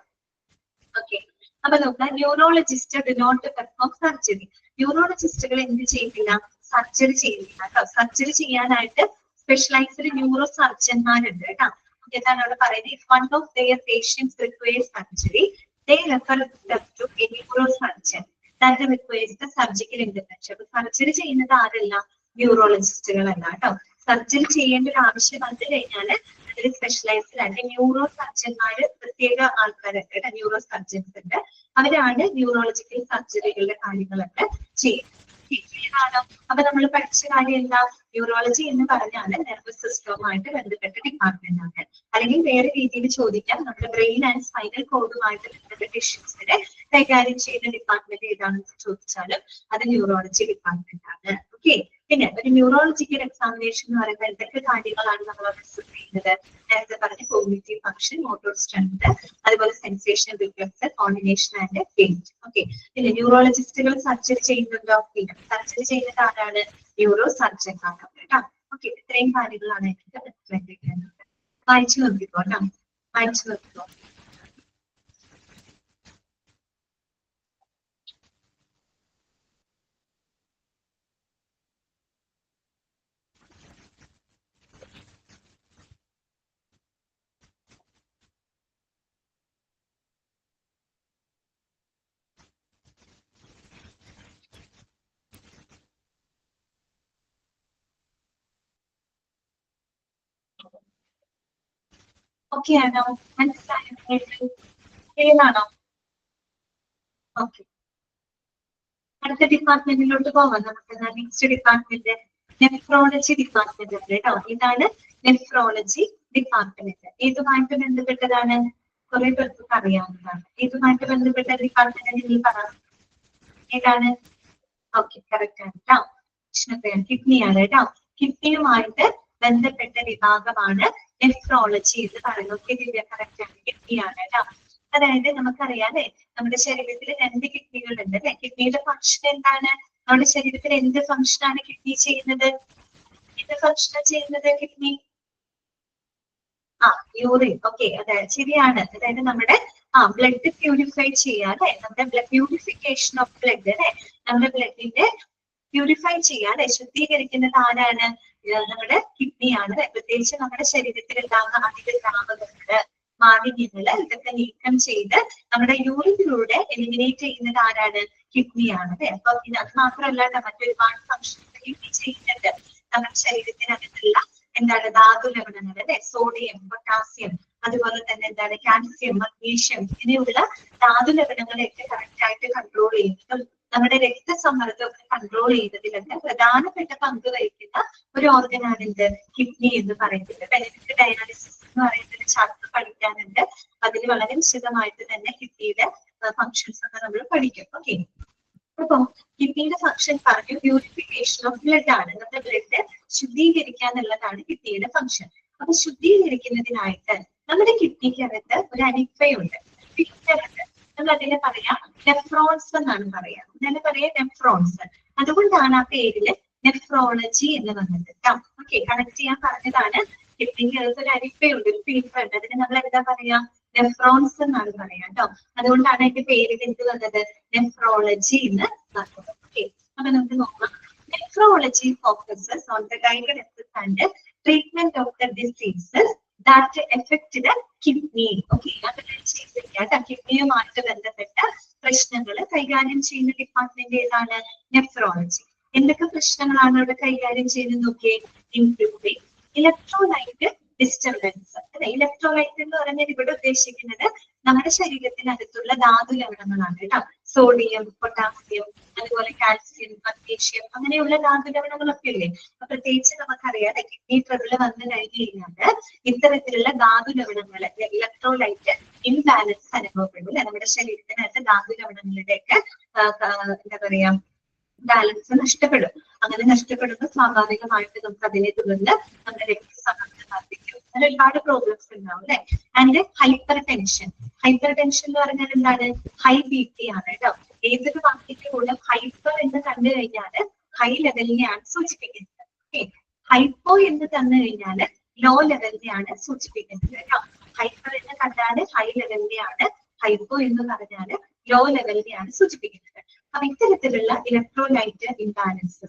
ഓക്കെ, അപ്പൊ നോക്കുക, neurologist do not perform surgery. ന്യൂറോളജിസ്റ്റുകൾ എന്ത് ചെയ്യില്ല, സർജറി ചെയ്യുന്നില്ല കേട്ടോ. സർജറി ചെയ്യാനായിട്ട് സ്പെഷ്യലൈസ്ഡ് ന്യൂറോ സർജന്മാരുണ്ട് കേട്ടോ. എന്താണ് അവിടെ പറയുന്നത്, if one of their patients requires surgery, they refer them to a neurosurgeon that requires the surgical intervention. അപ്പൊ സർജറി ചെയ്യുന്നത് ആരല്ല, ന്യൂറോളജിസ്റ്റുകളല്ല കേട്ടോ. സർജറി ചെയ്യേണ്ട ഒരു ആവശ്യം വന്നു കഴിഞ്ഞാൽ അതിൽ സ്പെഷ്യലൈസ്ഡ് ആയിട്ട് ന്യൂറോ സർജന്മാര്, പ്രത്യേക ആൾക്കാരുണ്ട് കേട്ടോ, ന്യൂറോ സർജൻസ് ഉണ്ട്. അവരാണ് ന്യൂറോളജിക്കൽ സർജറികളുടെ കാര്യങ്ങളൊക്കെ ചെയ്യുന്നത്. അപ്പൊ നമ്മൾ പഠിച്ച കാര്യം എന്താ, ന്യൂറോളജി എന്ന് പറഞ്ഞാൽ നെർവസ് സിസ്റ്റവുമായിട്ട് ബന്ധപ്പെട്ട ഡിപ്പാർട്ട്മെന്റ് ആണ്. അല്ലെങ്കിൽ വേറെ രീതിയിൽ ചോദിക്കാം, നമ്മുടെ ബ്രെയിൻ ആൻഡ് സ്പൈനൽ കോഡുമായിട്ട് ബന്ധപ്പെട്ട ഇഷ്യൂസിനെ കൈകാര്യം ചെയ്യുന്ന ഡിപ്പാർട്ട്മെന്റ് ഏതാണെന്ന് ചോദിച്ചാലും അത് ന്യൂറോളജി ഡിപ്പാർട്ട്മെന്റ് ആണ്. ഓക്കെ, പിന്നെ ഒരു ന്യൂറോളജിക്കൽ എക്സാമിനേഷൻ എന്ന് പറയുമ്പോൾ എന്തൊക്കെ കാര്യങ്ങളാണ് നമ്മൾ അസസ് ചെയ്യുന്നത്? നേരത്തെ പറഞ്ഞ കോഗ്നിറ്റീവ് ഫങ്ഷൻ, മോട്ടോർ സ്ട്രെങ്ത്, അതുപോലെ sensation reflex, coordination and gate. Okay, പിന്നെ ന്യൂറോളജിസ്റ്റുകൾ സർജറി ചെയ്യുന്നുണ്ടോ? ഇല്ല. സർജറി ചെയ്യുന്നത് ആരാണ്? ന്യൂറോ സർജൻ ആണ് കേട്ടോ. ഓക്കെ, ഇത്രയും കാര്യങ്ങളാണ് എനിക്ക് മനസ്സിലാക്കിയിരിക്കുന്നത്. വായിച്ചു നോക്കിക്കോ കേട്ടോ, വായിച്ചു നോക്കിക്കോ. ഓക്കെ ആണോ? മനസ്സിലായോ? ക്ലിയർ ആണോ? ഓക്കെ, അടുത്ത ഡിപ്പാർട്ട്മെന്റിലോട്ട് പോവാം നമുക്ക്. നെക്സ്റ്റ് ഡിപ്പാർട്ട്മെന്റ് നെഫ്രോളജി ഡിപ്പാർട്ട്മെന്റ് ഉണ്ട് കേട്ടോ. ഇതാണ് നെഫ്രോളജി ഡിപ്പാർട്ട്മെന്റ്. ഏതുമായിട്ട് ബന്ധപ്പെട്ടതാണ്? കുറെ പേർക്ക് അറിയാവുന്നതാണ്. ഏതുമായിട്ട് ബന്ധപ്പെട്ട ഡിപ്പാർട്ട്മെന്റ് നിങ്ങൾ പറയാം, ഏതാണ്? ഓക്കെ, കറക്റ്റ് ആണ് കേട്ടോ. കൃഷ്ണപ്രിയ, കിഡ്നിയാണ് കേട്ടോ. കിഡ്നിയുമായിട്ട് ബന്ധപ്പെട്ട വിഭാഗമാണ് നെഫ്രോളജി എന്ന് പറയുന്നത്. ഓക്കെ ദിവ്യ, കറക്റ്റ് ആണ്, കിഡ്നിയാണ് കേട്ടോ. അതായത് നമുക്കറിയാം അല്ലെ, നമ്മുടെ ശരീരത്തിൽ 2 കിഡ്നികൾ ഉണ്ട് അല്ലെ. കിഡ്നിയുടെ ഫംഗ്ഷൻ എന്താണ്? നമ്മുടെ ശരീരത്തിൽ എന്ത് ഫംഗ്ഷനാണ് കിഡ്നി ചെയ്യുന്നത്? എന്ത് ഫംഗ്ഷനാണ് ചെയ്യുന്നത് കിഡ്നി? യൂറിൻ. ഓക്കെ, അതായത് ശരിയാണ്. അതായത് നമ്മുടെ ബ്ലഡ് പ്യൂരിഫൈ ചെയ്യുക അല്ലെ, നമ്മുടെ ബ്ലഡ് പ്യൂരിഫിക്കേഷൻ ഓഫ് ബ്ലഡ് അല്ലെ, നമ്മുടെ ബ്ലഡിന്റെ പ്യൂരിഫൈ ചെയ്യുക അല്ലെ, ശുദ്ധീകരിക്കുന്നത് ആരാണ്? നമ്മുടെ കിഡ്നിയാണ്. പ്രത്യേകിച്ച് നമ്മുടെ ശരീരത്തിൽ ഉണ്ടാകുന്ന അധിക ദ്രാവകങ്ങള്, മാലിന്യങ്ങള് ഇതൊക്കെ നീക്കം ചെയ്ത് നമ്മുടെ യൂറിനിലൂടെ എലിമിനേറ്റ് ചെയ്യുന്നത് ആരാണ്? കിഡ്നിയാണ് അല്ലെ. അപ്പൊ പിന്നെ അത് മാത്രമല്ല, മറ്റൊരുപാട് ഫംഗ്ഷൻസ് കിഡ്നി ചെയ്യുന്നുണ്ട്. നമ്മുടെ ശരീരത്തിനകത്തുള്ള എന്താണ് ധാതു ലവണങ്ങൾ അല്ലെ, സോഡിയം, പൊട്ടാസ്യം, അതുപോലെ തന്നെ എന്താണ് കാൽസ്യം, മഗ്നീഷ്യം, ഇങ്ങനെയുള്ള ധാതു ലവണങ്ങളെയൊക്കെ കറക്റ്റ് ആയിട്ട് കൺട്രോൾ ചെയ്യുന്നതും നമ്മുടെ രക്തസമ്മർദ്ദമൊക്കെ കൺട്രോൾ ചെയ്യുന്നതിലൊക്കെ പ്രധാനപ്പെട്ട പങ്ക് വഹിക്കുന്ന ഒരു ഓർഗനാണ് എന്ത്? കിഡ്നി എന്ന് പറയുന്നത്. ബെനിഫിറ്റ് ഡയാലിസിസ് എന്ന് പറയുന്ന ഒരു ചാപ്റ്റർ പഠിക്കാനുണ്ട്. അതിൽ വളരെ വിശദമായിട്ട് തന്നെ കിഡ്നിയുടെ ഫങ്ഷൻസ് ഒക്കെ നമ്മൾ പഠിക്കും. ഓക്കെ, അപ്പൊ കിഡ്നിയുടെ ഫംഗ്ഷൻ പറഞ്ഞു, പ്യൂരിഫിക്കേഷൻ ഓഫ് ബ്ലഡ് ആണ്. നമ്മുടെ ബ്ലഡ് ശുദ്ധീകരിക്കുക എന്നുള്ളതാണ് കിഡ്നിയുടെ ഫംഗ്ഷൻ. അപ്പൊ ശുദ്ധീകരിക്കുന്നതിനായിട്ട് നമ്മുടെ കിഡ്നിക്കകത്ത് ഒരു അരിപ്പയുണ്ട്, ഫിൽറ്ററുണ്ട്. നമ്മൾ അതിനെ പറയാം നെഫ്രോൺസ് എന്നാണ് പറയാ. ഇതിനെ പറയാ നെഫ്രോൺസ്. അതുകൊണ്ടാണ് ആ പേരില് നെഫ്രോളജി എന്ന് വന്നത് കേട്ടോ. ഓക്കെ, കണക്ട് ചെയ്യാൻ പറഞ്ഞതാണ്. കിഡ്നിക്കകത്ത് ഒരു അരിപ്പയുണ്ട്, ഒരു ഫിൽറ്റർ ഉണ്ട്. അതിന് നമ്മൾ എന്താ പറയാ? നെഫ്രോൺസ് എന്നാണ് പറയാ കേട്ടോ. അതുകൊണ്ടാണ് അതിന്റെ പേരിൽ എന്ത് വന്നത്? നെഫ്രോളജി എന്ന് പറഞ്ഞത്. ഓക്കെ, അപ്പൊ നമുക്ക് നോക്കാം. Nephrology focuses on the diagnosis and treatment of the diseases that effect the kidney. Okay, കിഡ്നിയുമായിട്ട് ബന്ധപ്പെട്ട പ്രശ്നങ്ങൾ കൈകാര്യം ചെയ്യുന്ന ഡിപ്പാർട്ട്മെന്റ് ഏതാണ്? നെഫ്രോളജി. എന്തൊക്കെ പ്രശ്നങ്ങളാണ് അവിടെ കൈകാര്യം ചെയ്യുന്നത് നോക്കിയേ? ഇൻക്ലൂഡിംഗ് ഇലക്ട്രോലൈറ്റ് ഡിസ്റ്റർബൻസ് അല്ലെ. ഇലക്ട്രോലൈറ്റ് എന്ന് പറഞ്ഞാൽ ഇവിടെ ഉദ്ദേശിക്കുന്നത് നമ്മുടെ ശരീരത്തിനകത്തുള്ള ധാതു ലവണങ്ങളാണ് കേട്ടോ. സോഡിയം, പൊട്ടാസ്യം, അതുപോലെ കാൽസ്യം, മഗ്നീഷ്യം, അങ്ങനെയുള്ള ധാതു ലവണങ്ങളൊക്കെ ഇല്ലേ. അപ്പൊ പ്രത്യേകിച്ച് നമുക്കറിയാം കിഡ്നി ട്രബിള് വന്നു കഴിഞ്ഞു കഴിഞ്ഞാൽ ഇത്തരത്തിലുള്ള ധാതു ലവണങ്ങള്, ഇലക്ട്രോലൈറ്റ് ഇംബാലൻസ് അനുഭവപ്പെടും അല്ലെ. നമ്മുടെ ശരീരത്തിനകത്ത് ധാതു ലവണങ്ങളുടെയൊക്കെ എന്താ പറയാ ബാലൻസ് നഷ്ടപ്പെടും. അങ്ങനെ നഷ്ടപ്പെടുമ്പോൾ സ്വാഭാവികമായിട്ട് നമുക്ക് അതിനെ തുടർന്ന് നമ്മുടെ രക്തസമ്മർദ്ദം വർദ്ധിക്കും. അങ്ങനെ ഒരുപാട് പ്രോബ്ലംസ് ഉണ്ടാവും അല്ലെ. And hyper tension. Hyper tension എന്ന് പറഞ്ഞാൽ എന്താണ്? ഹൈ ബി പി ആണ് കേട്ടോ. ഏതൊരു വാക്കിന്റെ കൂടെ ഹൈപ്പർ എന്ന് കണ്ടു കഴിഞ്ഞാൽ ഹൈ ലെവലിനെയാണ് സൂചിപ്പിക്കുന്നത്. ഓക്കെ, ഹൈപ്പോ എന്ന് തന്നു കഴിഞ്ഞാൽ ലോ ലെവലിനെയാണ് സൂചിപ്പിക്കുന്നത് കേട്ടോ. ഹൈപ്പർ എന്ന് കണ്ടാൽ ഹൈ ലെവലിനെയാണ്, ഹൈപ്പോ എന്ന് പറഞ്ഞാൽ ലോ ലെവലിനെയാണ് സൂചിപ്പിക്കുന്നത്. അപ്പൊ ഇത്തരത്തിലുള്ള ഇലക്ട്രോലൈറ്റ് ഇംബാലൻസ്,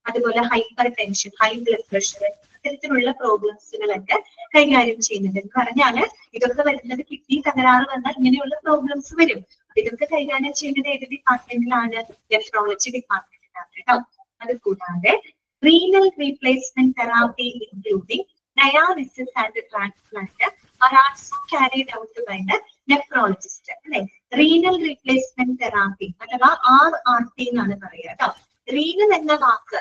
അതുപോലെ hyper tension, high blood pressure, ഇത്തരത്തിലുള്ള പ്രോബ്ലംസുകളൊക്കെ കൈകാര്യം ചെയ്യുന്നുണ്ട്. എന്ന് പറഞ്ഞാല് ഇതൊക്കെ വരുന്നത് കിഡ്നി തകരാറ് വന്നാൽ ഇങ്ങനെയുള്ള പ്രോബ്ലംസ് വരും. ഇതൊക്കെ കൈകാര്യം ചെയ്യുന്നത് ഏത് ഡിപ്പാർട്ട്മെന്റിലാണ്? നെഫ്രോളജി ഡിപ്പാർട്ട്മെന്റിലാണ് കേട്ടോ. അത് കൂടാതെ renal replacement therapy including dialysis and transplant are also carried out by the nephrologist അല്ലെ. റീനൽ റീപ്ലേസ്മെന്റ് തെറാപ്പി അഥവാ RRT എന്നാണ് പറയുക കേട്ടോ. റീനൽ എന്ന വാക്ക്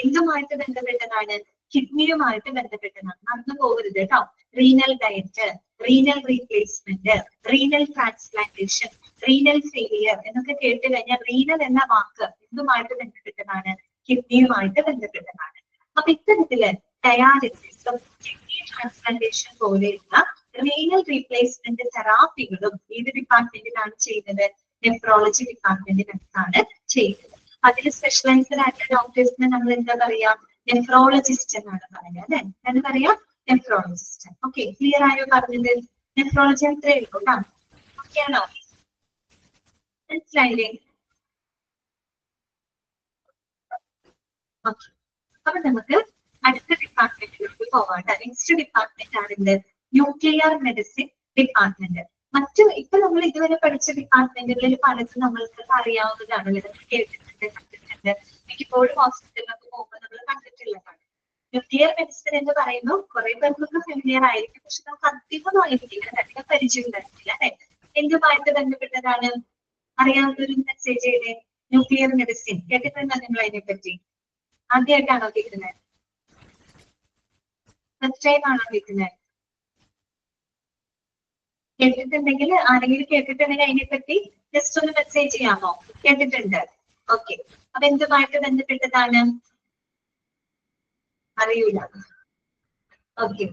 എന്തുമായിട്ട് ബന്ധപ്പെട്ടതാണ്? കിഡ്നിയുമായിട്ട് ബന്ധപ്പെട്ടതാണ്. മറന്നു പോകരുത് കേട്ടോ. Renal diet, renal replacement, renal transplantation, renal failure എന്നൊക്കെ കേട്ട് കഴിഞ്ഞാൽ റീനൽ എന്ന വാക്ക് എന്തുമായിട്ട് ബന്ധപ്പെട്ടതാണ്? കിഡ്നിയുമായിട്ട് ബന്ധപ്പെട്ടതാണ്. അപ്പൊ ഇത്തരത്തില് ഡയാലിസിസും കിഡ്നി ട്രാൻസ്പ്ലാന്റേഷൻ പോലെയുള്ള റീനൽ റീപ്ലേസ്മെന്റ് തെറാപ്പികളും ഏത് ഡിപ്പാർട്ട്മെന്റിലാണ് ചെയ്യുന്നത്? നെഫ്രോളജി ഡിപ്പാർട്ട്മെന്റിനകത്താണ് ചെയ്യുന്നത്. അതിൽ സ്പെഷ്യലൈസ്ഡ് ആയിട്ടുള്ള ഡോക്ടേഴ്സിനെ നമ്മൾ എന്താ പറയാ? നെഫ്രോളജിസ്റ്റ് എന്നാണ് പറയുന്നത് അല്ലെ. എന്ന് പറയാം നെഫ്രോളജിസ്റ്റ്. ഓക്കെ, ക്ലിയർ ആയോ പറഞ്ഞത്? നെഫ്രോളജി അത്രേ ഉള്ളൂ കേട്ടോ. ഓക്കെ ആണോ? മനസ്സിലായില്ലേ? ഓക്കെ, അപ്പൊ നമുക്ക് അടുത്ത ഡിപ്പാർട്ട്മെന്റിലേക്ക് പോവാം. നെക്സ്റ്റ് ഡിപ്പാർട്ട്മെന്റ് ആണ് ന്യൂക്ലിയർ മെഡിസിൻ ഡിപ്പാർട്ട്മെന്റ്. മറ്റു ഇപ്പൊ നമ്മൾ ഇതുവരെ പഠിച്ച ഡിപ്പാർട്ട്മെന്റുകളിൽ പലതും നമ്മൾക്ക് അറിയാവുന്നതാണ്, കേട്ടിട്ടുണ്ട്, കണ്ടിട്ടുണ്ട്. മിക്കപ്പോഴും ഹോസ്പിറ്റലിലൊക്കെ പോകുമ്പോൾ നമ്മൾ കണ്ടിട്ടുള്ളതാണ്. ന്യൂക്ലിയർ മെഡിസിൻ എന്ന് പറയുമ്പോൾ കുറെ പേർക്കൊക്കെ ഫെമിലിയർ ആയിരിക്കും, പക്ഷെ നമുക്ക് അധികമായിരിക്കില്ല, അധികം പരിചയം ഉണ്ടായിരിക്കില്ല അല്ലെ. എന്തുമായിട്ട് ബന്ധപ്പെട്ടതാണ്? അറിയാവുന്നൊരു മെസ്സേജ് ചെയ്തേ. ന്യൂക്ലിയർ മെഡിസിൻ കേട്ടിട്ടുണ്ടോ നിങ്ങൾ അതിനെ പറ്റി? ആദ്യമായിട്ടാണോ കേൾക്കുന്നത്? ഫസ്റ്റ് ടൈം ആണോ കേൾക്കുന്നത്? കേട്ടിട്ടുണ്ടെങ്കിൽ ആരെങ്കിലും കേട്ടിട്ടുണ്ടെങ്കിൽ അതിനെപ്പറ്റി ജസ്റ്റ് ഒന്ന് മെസ്സേജ് ചെയ്യാമോ? കേട്ടിട്ടുണ്ട്. ഓക്കെ, അപ്പൊ എന്തുമായിട്ട് ബന്ധപ്പെട്ടതാണ്? അറിയൂല. ഓക്കെ,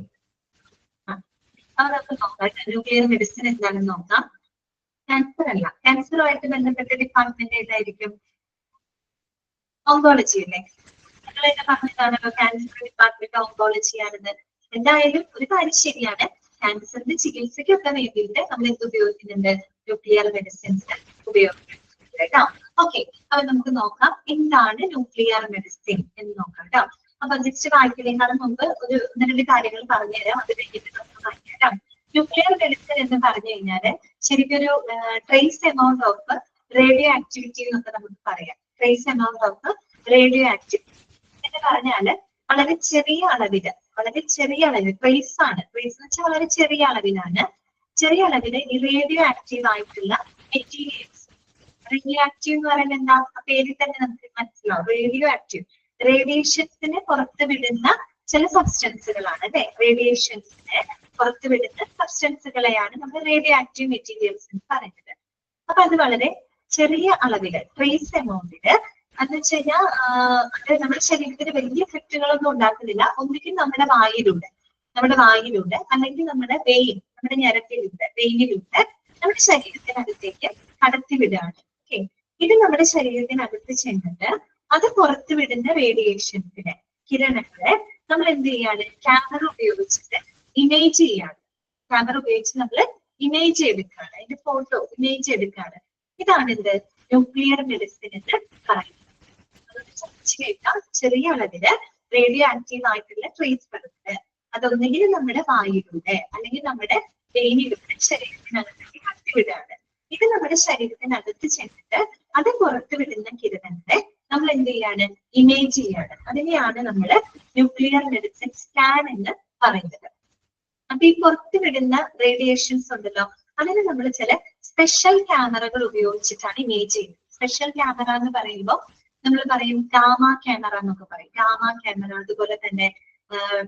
അപ്പൊ നമുക്ക് നോക്കാം ന്യൂക്ലിയർ മെഡിസിൻ എന്താണെന്ന് നോക്കാം. ക്യാൻസർ അല്ല, ക്യാൻസറുമായിട്ട് ബന്ധപ്പെട്ട ഡിപ്പാർട്ട്മെന്റ് ഏതായിരിക്കും? ഓങ്കോളജി അല്ലേ? നിങ്ങൾ തന്നെ പറഞ്ഞതാണല്ലോ ക്യാൻസർ ഡിപ്പാർട്ട്മെന്റ് ഓങ്കോളജി ആണെന്ന്. എന്തായാലും ഒരു കാര്യം ശരിയാണ്, ക്യാൻസറിന്റെ ചികിത്സയ്ക്കൊക്കെ വേണ്ടിയിട്ട് നമ്മൾ എന്ത് ഉപയോഗിക്കുന്നുണ്ട്? ന്യൂക്ലിയർ മെഡിസിൻസ് ഉപയോഗിക്കുന്നുണ്ട് കേട്ടോ. ഓക്കെ, അപ്പൊ നമുക്ക് നോക്കാം എന്താണ് ന്യൂക്ലിയർ മെഡിസിൻ എന്ന് നോക്കാം കേട്ടോ. അപ്പൊ ജസ്റ്റ് വായിക്കുന്നതിനേക്കാളും മുമ്പ് ഒരു ഒന്ന് രണ്ട് കാര്യങ്ങൾ പറഞ്ഞുതരാം, അത് കഴിഞ്ഞിട്ട് നമുക്ക് വായിക്കാം. ന്യൂക്ലിയർ മെഡിസിൻ എന്ന് പറഞ്ഞു കഴിഞ്ഞാല് ശരിക്കൊരു trace amount of radioactivity എന്നൊക്കെ നമുക്ക് പറയാം. Trace amount of radioactivity എന്ന് പറഞ്ഞാല് വളരെ ചെറിയ അളവില് ട്രേസ് ആണ്. ട്രേസ് എന്ന് വെച്ചാൽ വളരെ ചെറിയ അളവില് ഈ റേഡിയോ ആക്റ്റീവ് ആയിട്ടുള്ള മെറ്റീരിയൽസ്. റേഡിയോ ആക്റ്റീവ് എന്ന് പറയുന്നത് എന്താ? പേരിൽ തന്നെ നമുക്ക് മനസ്സിലാവും. റേഡിയോ ആക്റ്റീവ് റേഡിയേഷൻസിനെ പുറത്ത് വിടുന്ന ചില സബ്സ്റ്റൻസുകളാണ് അല്ലെ. റേഡിയേഷൻസിനെ പുറത്ത് വിടുന്ന സബ്സ്റ്റൻസുകളെയാണ് നമ്മൾ റേഡിയോ ആക്റ്റീവ് മെറ്റീരിയൽസ് എന്ന് പറയുന്നത്. അപ്പൊ അത് വളരെ ചെറിയ അളവില് ട്രേസ് എമൗണ്ടില് എന്ന് വെച്ച് കഴിഞ്ഞാൽ അത് നമ്മുടെ ശരീരത്തിന് വലിയ എഫക്റ്റുകളൊന്നും ഉണ്ടാക്കുന്നില്ല. ഒന്നുകിൽ നമ്മുടെ വായിലൂടെ അല്ലെങ്കിൽ നമ്മുടെ നമ്മുടെ വെയിനിലൂടെ നമ്മുടെ ശരീരത്തിനകത്തേക്ക് കടത്തിവിടുകയാണ്. ഓക്കെ, ഇത് നമ്മുടെ ശരീരത്തിനകത്ത് ചെന്നിട്ട് അത് പുറത്തു വിടുന്ന റേഡിയേഷൻസിനെ, കിരണങ്ങളെ നമ്മൾ എന്ത് ചെയ്യാണ്? ക്യാമറ ഉപയോഗിച്ചിട്ട് ഇമേജ് ചെയ്യാണ്. ക്യാമറ ഉപയോഗിച്ച് നമ്മൾ ഇമേജ് എടുക്കുകയാണ്, അതിന്റെ ഫോട്ടോ ഇമേജ് എടുക്കുകയാണ്. ഇതാണ് എന്ത്? ന്യൂക്ലിയർ മെഡിസിൻ എന്ന് പറയുന്നത്. ചെറിയ അളവില് റേഡിയോ ആക്റ്റീവ് ആയിട്ടുള്ള ട്രേസ് പദങ്ങള് അതൊന്നെങ്കിൽ നമ്മുടെ വായിലൂടെ അല്ലെങ്കിൽ നമ്മുടെ വെയിനിലൂടെ ശരീരത്തിനകത്തേക്ക് കടത്തിവിടുകയാണ്. ഇത് നമ്മുടെ ശരീരത്തിനകത്ത് ചെന്നിട്ട് അത് പുറത്തു വിടുന്ന കിരണങ്ങളെ നമ്മൾ എന്ത് ചെയ്യാണ്? ഇമേജ് ചെയ്യാണ്. അതിനെയാണ് നമ്മൾ ന്യൂക്ലിയർ മെഡിസിൻ സ്കാൻ എന്ന് പറയുന്നത്. അപ്പൊ ഈ പുറത്തു വിടുന്ന റേഡിയേഷൻസ് ഉണ്ടല്ലോ, അതിന് നമ്മൾ ചില സ്പെഷ്യൽ ക്യാമറകൾ ഉപയോഗിച്ചിട്ടാണ് ഇമേജ് ചെയ്യുന്നത്. സ്പെഷ്യൽ ക്യാമറ എന്ന് പറയുമ്പോൾ നമ്മൾ പറയും ഗാമ ക്യാമറ എന്നൊക്കെ പറയും. ഗാമ ക്യാമറ, അതുപോലെ തന്നെ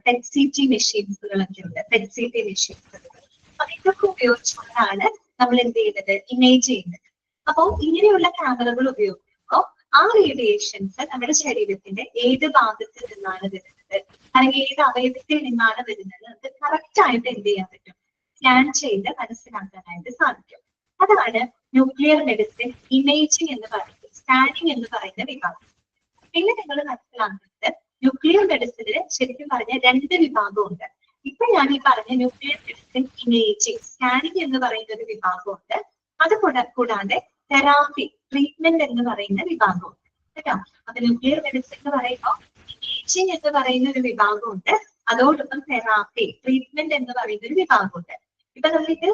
പെറ്റ് മെഷീൻസുകളൊക്കെ ഉണ്ട്, പെറ്റ് മെഷീൻസുകൾ. അപ്പൊ ഇതൊക്കെ ഉപയോഗിച്ചുകൊണ്ടാണ് നമ്മൾ എന്ത് ചെയ്യുന്നത്? ഇമേജ് ചെയ്യുന്നത്. അപ്പോൾ ഇങ്ങനെയുള്ള ക്യാമറകൾ ഉപയോഗിക്കുമ്പോൾ ആ റേഡിയേഷൻസ് നമ്മുടെ ശരീരത്തിന്റെ ഏത് ഭാഗത്ത് നിന്നാണ് വരുന്നത് അല്ലെങ്കിൽ ഏത് അവയവത്തിൽ നിന്നാണ് വരുന്നത് അത് കറക്റ്റ് ആയിട്ട് എന്ത് ചെയ്യാൻ പറ്റും? സ്കാൻ ചെയ്ത് മനസ്സിലാക്കാനായിട്ട് സാധിക്കും. അതാണ് ന്യൂക്ലിയർ മെഡിസിൻ ഇമേജിംഗ് എന്ന് പറയുന്നത്, സ്കാനിങ് എന്ന് പറയുന്ന വിഭാഗം. പിന്നെ നിങ്ങൾ മനസ്സിലാക്കുന്നത് ന്യൂക്ലിയർ മെഡിസിനിൽ ശരിക്കും പറഞ്ഞ രണ്ട് വിഭാഗമുണ്ട്. ഇപ്പൊ ഞാൻ ഈ പറഞ്ഞ ന്യൂക്ലിയർ മെഡിസിൻ ഇമേജിംഗ്, സ്കാനിങ് എന്ന് പറയുന്ന ഒരു വിഭാഗമുണ്ട്. അത് കൂടാതെ തെറാപ്പി, ട്രീറ്റ്മെന്റ് എന്ന് പറയുന്ന വിഭാഗമുണ്ട് കേട്ടോ. അപ്പൊ ന്യൂക്ലിയർ മെഡിസിൻ എന്ന് പറയുമ്പോൾ ഇമേജിംഗ് എന്ന് പറയുന്ന ഒരു വിഭാഗമുണ്ട്, അതോടൊപ്പം തെറാപ്പി, ട്രീറ്റ്മെന്റ് എന്ന് പറയുന്ന ഒരു വിഭാഗമുണ്ട്. ഇപ്പൊ നമ്മൾക്ക്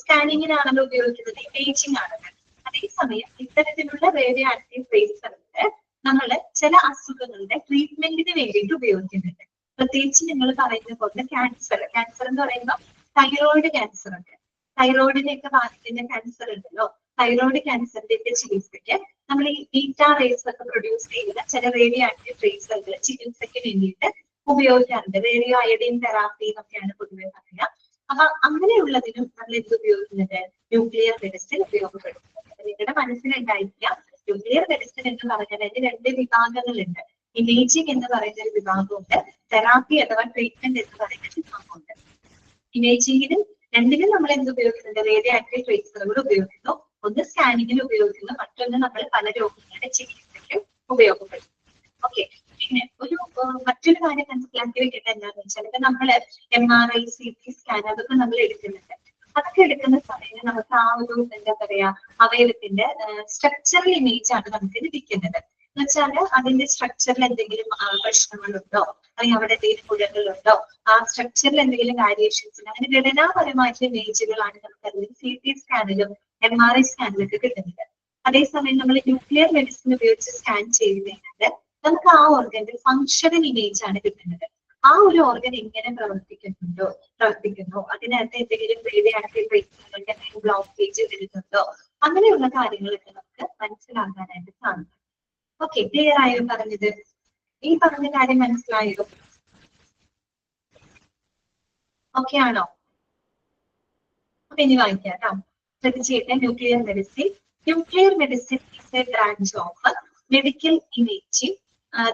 സ്കാനിങ്ങിനാണല്ലോ ഉപയോഗിക്കുന്നത്, ഇമേജിംഗ് ആണല്ലോ. അതേസമയം ഇത്തരത്തിലുള്ള റേഡിയോ ആക്റ്റീവ് ട്രേസുകള് നമ്മൾ ചില അസുഖങ്ങളുടെ ട്രീറ്റ്മെന്റിന് വേണ്ടിയിട്ട് ഉപയോഗിക്കുന്നുണ്ട്. പ്രത്യേകിച്ച് നിങ്ങൾ പറയുന്ന പോലെ ക്യാൻസർ എന്ന് പറയുമ്പോൾ തൈറോയിഡ് ക്യാൻസർ ഉണ്ട്, തൈറോയിഡിനെയൊക്കെ ബാധിക്കുന്ന ക്യാൻസർ ഉണ്ടല്ലോ. തൈറോയിഡ് ക്യാൻസറിന്റെ ചികിത്സയ്ക്ക് നമ്മൾ ഈ ബീറ്റ റേസ് ഒക്കെ പ്രൊഡ്യൂസ് ചെയ്യുന്ന ചില റേഡിയോ ആക്റ്റീവ് ട്രേസുകൾ ചികിത്സയ്ക്ക് വേണ്ടിയിട്ട് ഉപയോഗിക്കാറുണ്ട്. റേഡിയോ അയഡിൻ തെറാപ്പി എന്നൊക്കെയാണ് പൊതുവെ പറയുക. അപ്പൊ അങ്ങനെയുള്ളതിനും നമ്മൾ എന്ത് ഉപയോഗിക്കുന്നത്? ന്യൂക്ലിയർ മെഡിസിൻ ഉപയോഗപ്പെടുത്തുന്നത്. നിങ്ങളുടെ മനസ്സിലുണ്ടായിരിക്കാം ന്യൂക്ലിയർ മെഡിസിൻ എന്ന് പറഞ്ഞാൽ അതിന് രണ്ട് വിഭാഗങ്ങളുണ്ട്. ഇമേജിംഗ് എന്ന് പറയുന്ന ഒരു വിഭാഗമുണ്ട്, തെറാപ്പി അഥവാ ട്രീറ്റ്മെന്റ് എന്ന് പറയുന്ന വിഭാഗമുണ്ട്. ഇമേജിംഗിനും രണ്ടിനും നമ്മൾ എന്ത് ഉപയോഗിക്കുന്നുണ്ട്? റേഡിയോ ആക്റ്റീവ് ട്രേസുകൾ ഉപയോഗിക്കുന്നു. ഒന്ന് സ്കാനിങ്ങിന് ഉപയോഗിക്കുന്നു, മറ്റൊന്ന് നമ്മൾ പല രോഗങ്ങളുടെ ചികിത്സയ്ക്കും ഉപയോഗപ്പെടുത്തുന്നു. ഓക്കെ, പിന്നെ മറ്റൊരു കാര്യം മനസ്സിലാക്കി വെക്കേണ്ടത് എന്താണെന്ന് വെച്ചാൽ ഇപ്പൊ നമ്മള് MRI CT സ്കാൻ അതൊക്കെ നമ്മൾ എടുക്കുന്നുണ്ട്. അതൊക്കെ എടുക്കുന്ന സമയത്ത് നമുക്ക് ആ ഒരു എന്താ പറയാ അവയവത്തിന്റെ സ്ട്രക്ചറൽ ഇമേജ് ആണ് നമുക്ക് ലഭിക്കുന്നത്. എന്ന് വെച്ചാല് അതിന്റെ സ്ട്രക്ചറിൽ എന്തെങ്കിലും പ്രശ്നങ്ങളുണ്ടോ, അല്ലെങ്കിൽ അവിടെ എന്തെങ്കിലും കുഴകളുണ്ടോ, ആ സ്ട്രക്ചറിൽ എന്തെങ്കിലും വേരിയേഷൻസ് ഉണ്ട്, അങ്ങനെ ഘടനാപരമായിട്ടുള്ള ഇമേജുകളാണ് നമുക്ക് അതിൽ CT സ്കാനിലും MRI സ്കാനിലൊക്കെ കിട്ടുന്നത്. അതേസമയം നമ്മൾ ന്യൂക്ലിയർ മെഡിസിൻ ഉപയോഗിച്ച് സ്കാൻ ചെയ്ത് കഴിഞ്ഞാൽ നമുക്ക് ആ ഓർഗന്റെ ഫങ്ഷണൽ ഇമേജ് ആണ് കിട്ടുന്നത്. ആ ഒരു ഓർഗൻ എങ്ങനെ പ്രവർത്തിക്കുന്നു, അതിനകത്ത് എന്തെങ്കിലും എന്തെങ്കിലും ബ്ലോക്കേജ് വരുന്നുണ്ടോ, അങ്ങനെയുള്ള കാര്യങ്ങളൊക്കെ നമുക്ക് മനസ്സിലാക്കാനായിട്ട് സാധിക്കും. ഓക്കെ, ക്ലിയർ ആയോ പറഞ്ഞത്? ഈ പറഞ്ഞ കാര്യം മനസ്സിലായോ? ഓക്കെ ആണോ? അപ്പൊ ഇനി വായിക്കാം കേട്ടോ. ശ്രദ്ധിച്ചേട്ടെ. Nuclear medicine. Nuclear medicine is a branch of medical imaging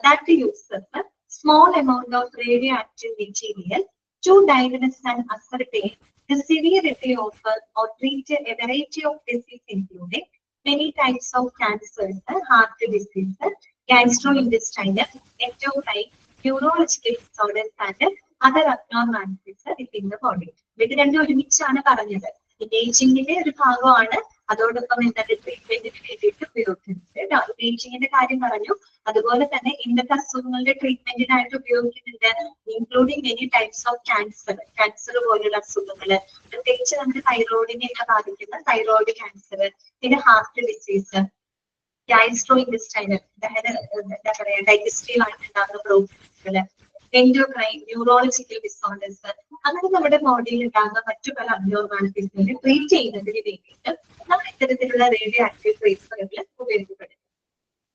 that uses a small amount of radioactive material to diagnose and ascertain the severity of or treat a variety of diseases, including many types of cancers, heart disease, gastrointestinal, endocrine, neurological disorders, and other abnormalities within the body. ഇത് രണ്ടും ഒരുമിച്ചാണ് പറഞ്ഞത്. ഇമേജിങ്ങിന്റെ ഒരു ഭാഗമാണ്, അതോടൊപ്പം എന്താണ് ട്രീറ്റ്മെന്റിന് വേണ്ടിയിട്ട് ഉപയോഗിക്കുന്നത് കേട്ടോ. ഇമേജിങ്ങിന്റെ കാര്യം പറഞ്ഞു. അതുപോലെ തന്നെ ഇന്നത്തെ അസുഖങ്ങളുടെ ട്രീറ്റ്മെന്റിനായിട്ട് ഉപയോഗിക്കുന്നുണ്ട്, including many types of cancer പോലുള്ള അസുഖങ്ങള്, പ്രത്യേകിച്ച് നമ്മുടെ തൈറോയിഡിനെയൊക്കെ ബാധിക്കുന്ന തൈറോയിഡ് ക്യാൻസർ, പിന്നെ ഹാർട്ട് ഡിസീസ്, ഗാസ്ട്രോഇന്റെസ്റ്റൈനൽ, എന്താ പറയാ ഡൈജസ്റ്റീവ് ആയിട്ടുണ്ടാകുന്ന പ്രോബ്ലംസുകള്, എൻഡോക്രൈൻ, ന്യൂറോളജിക്കൽ ഡിസോർഡേഴ്സ്, അങ്ങനെ നമ്മുടെ ബോഡിയിൽ ഉണ്ടാകുന്ന മറ്റു പല അബ്നോർമാലിറ്റീസിനെ ട്രീറ്റ് ചെയ്യുന്നതിന് വേണ്ടിയിട്ട് നമ്മൾ ഇത്തരത്തിലുള്ള റേഡിയോ ആക്റ്റീവ് ട്രേസറുകൾ ഉപയോഗപ്പെടുത്തും.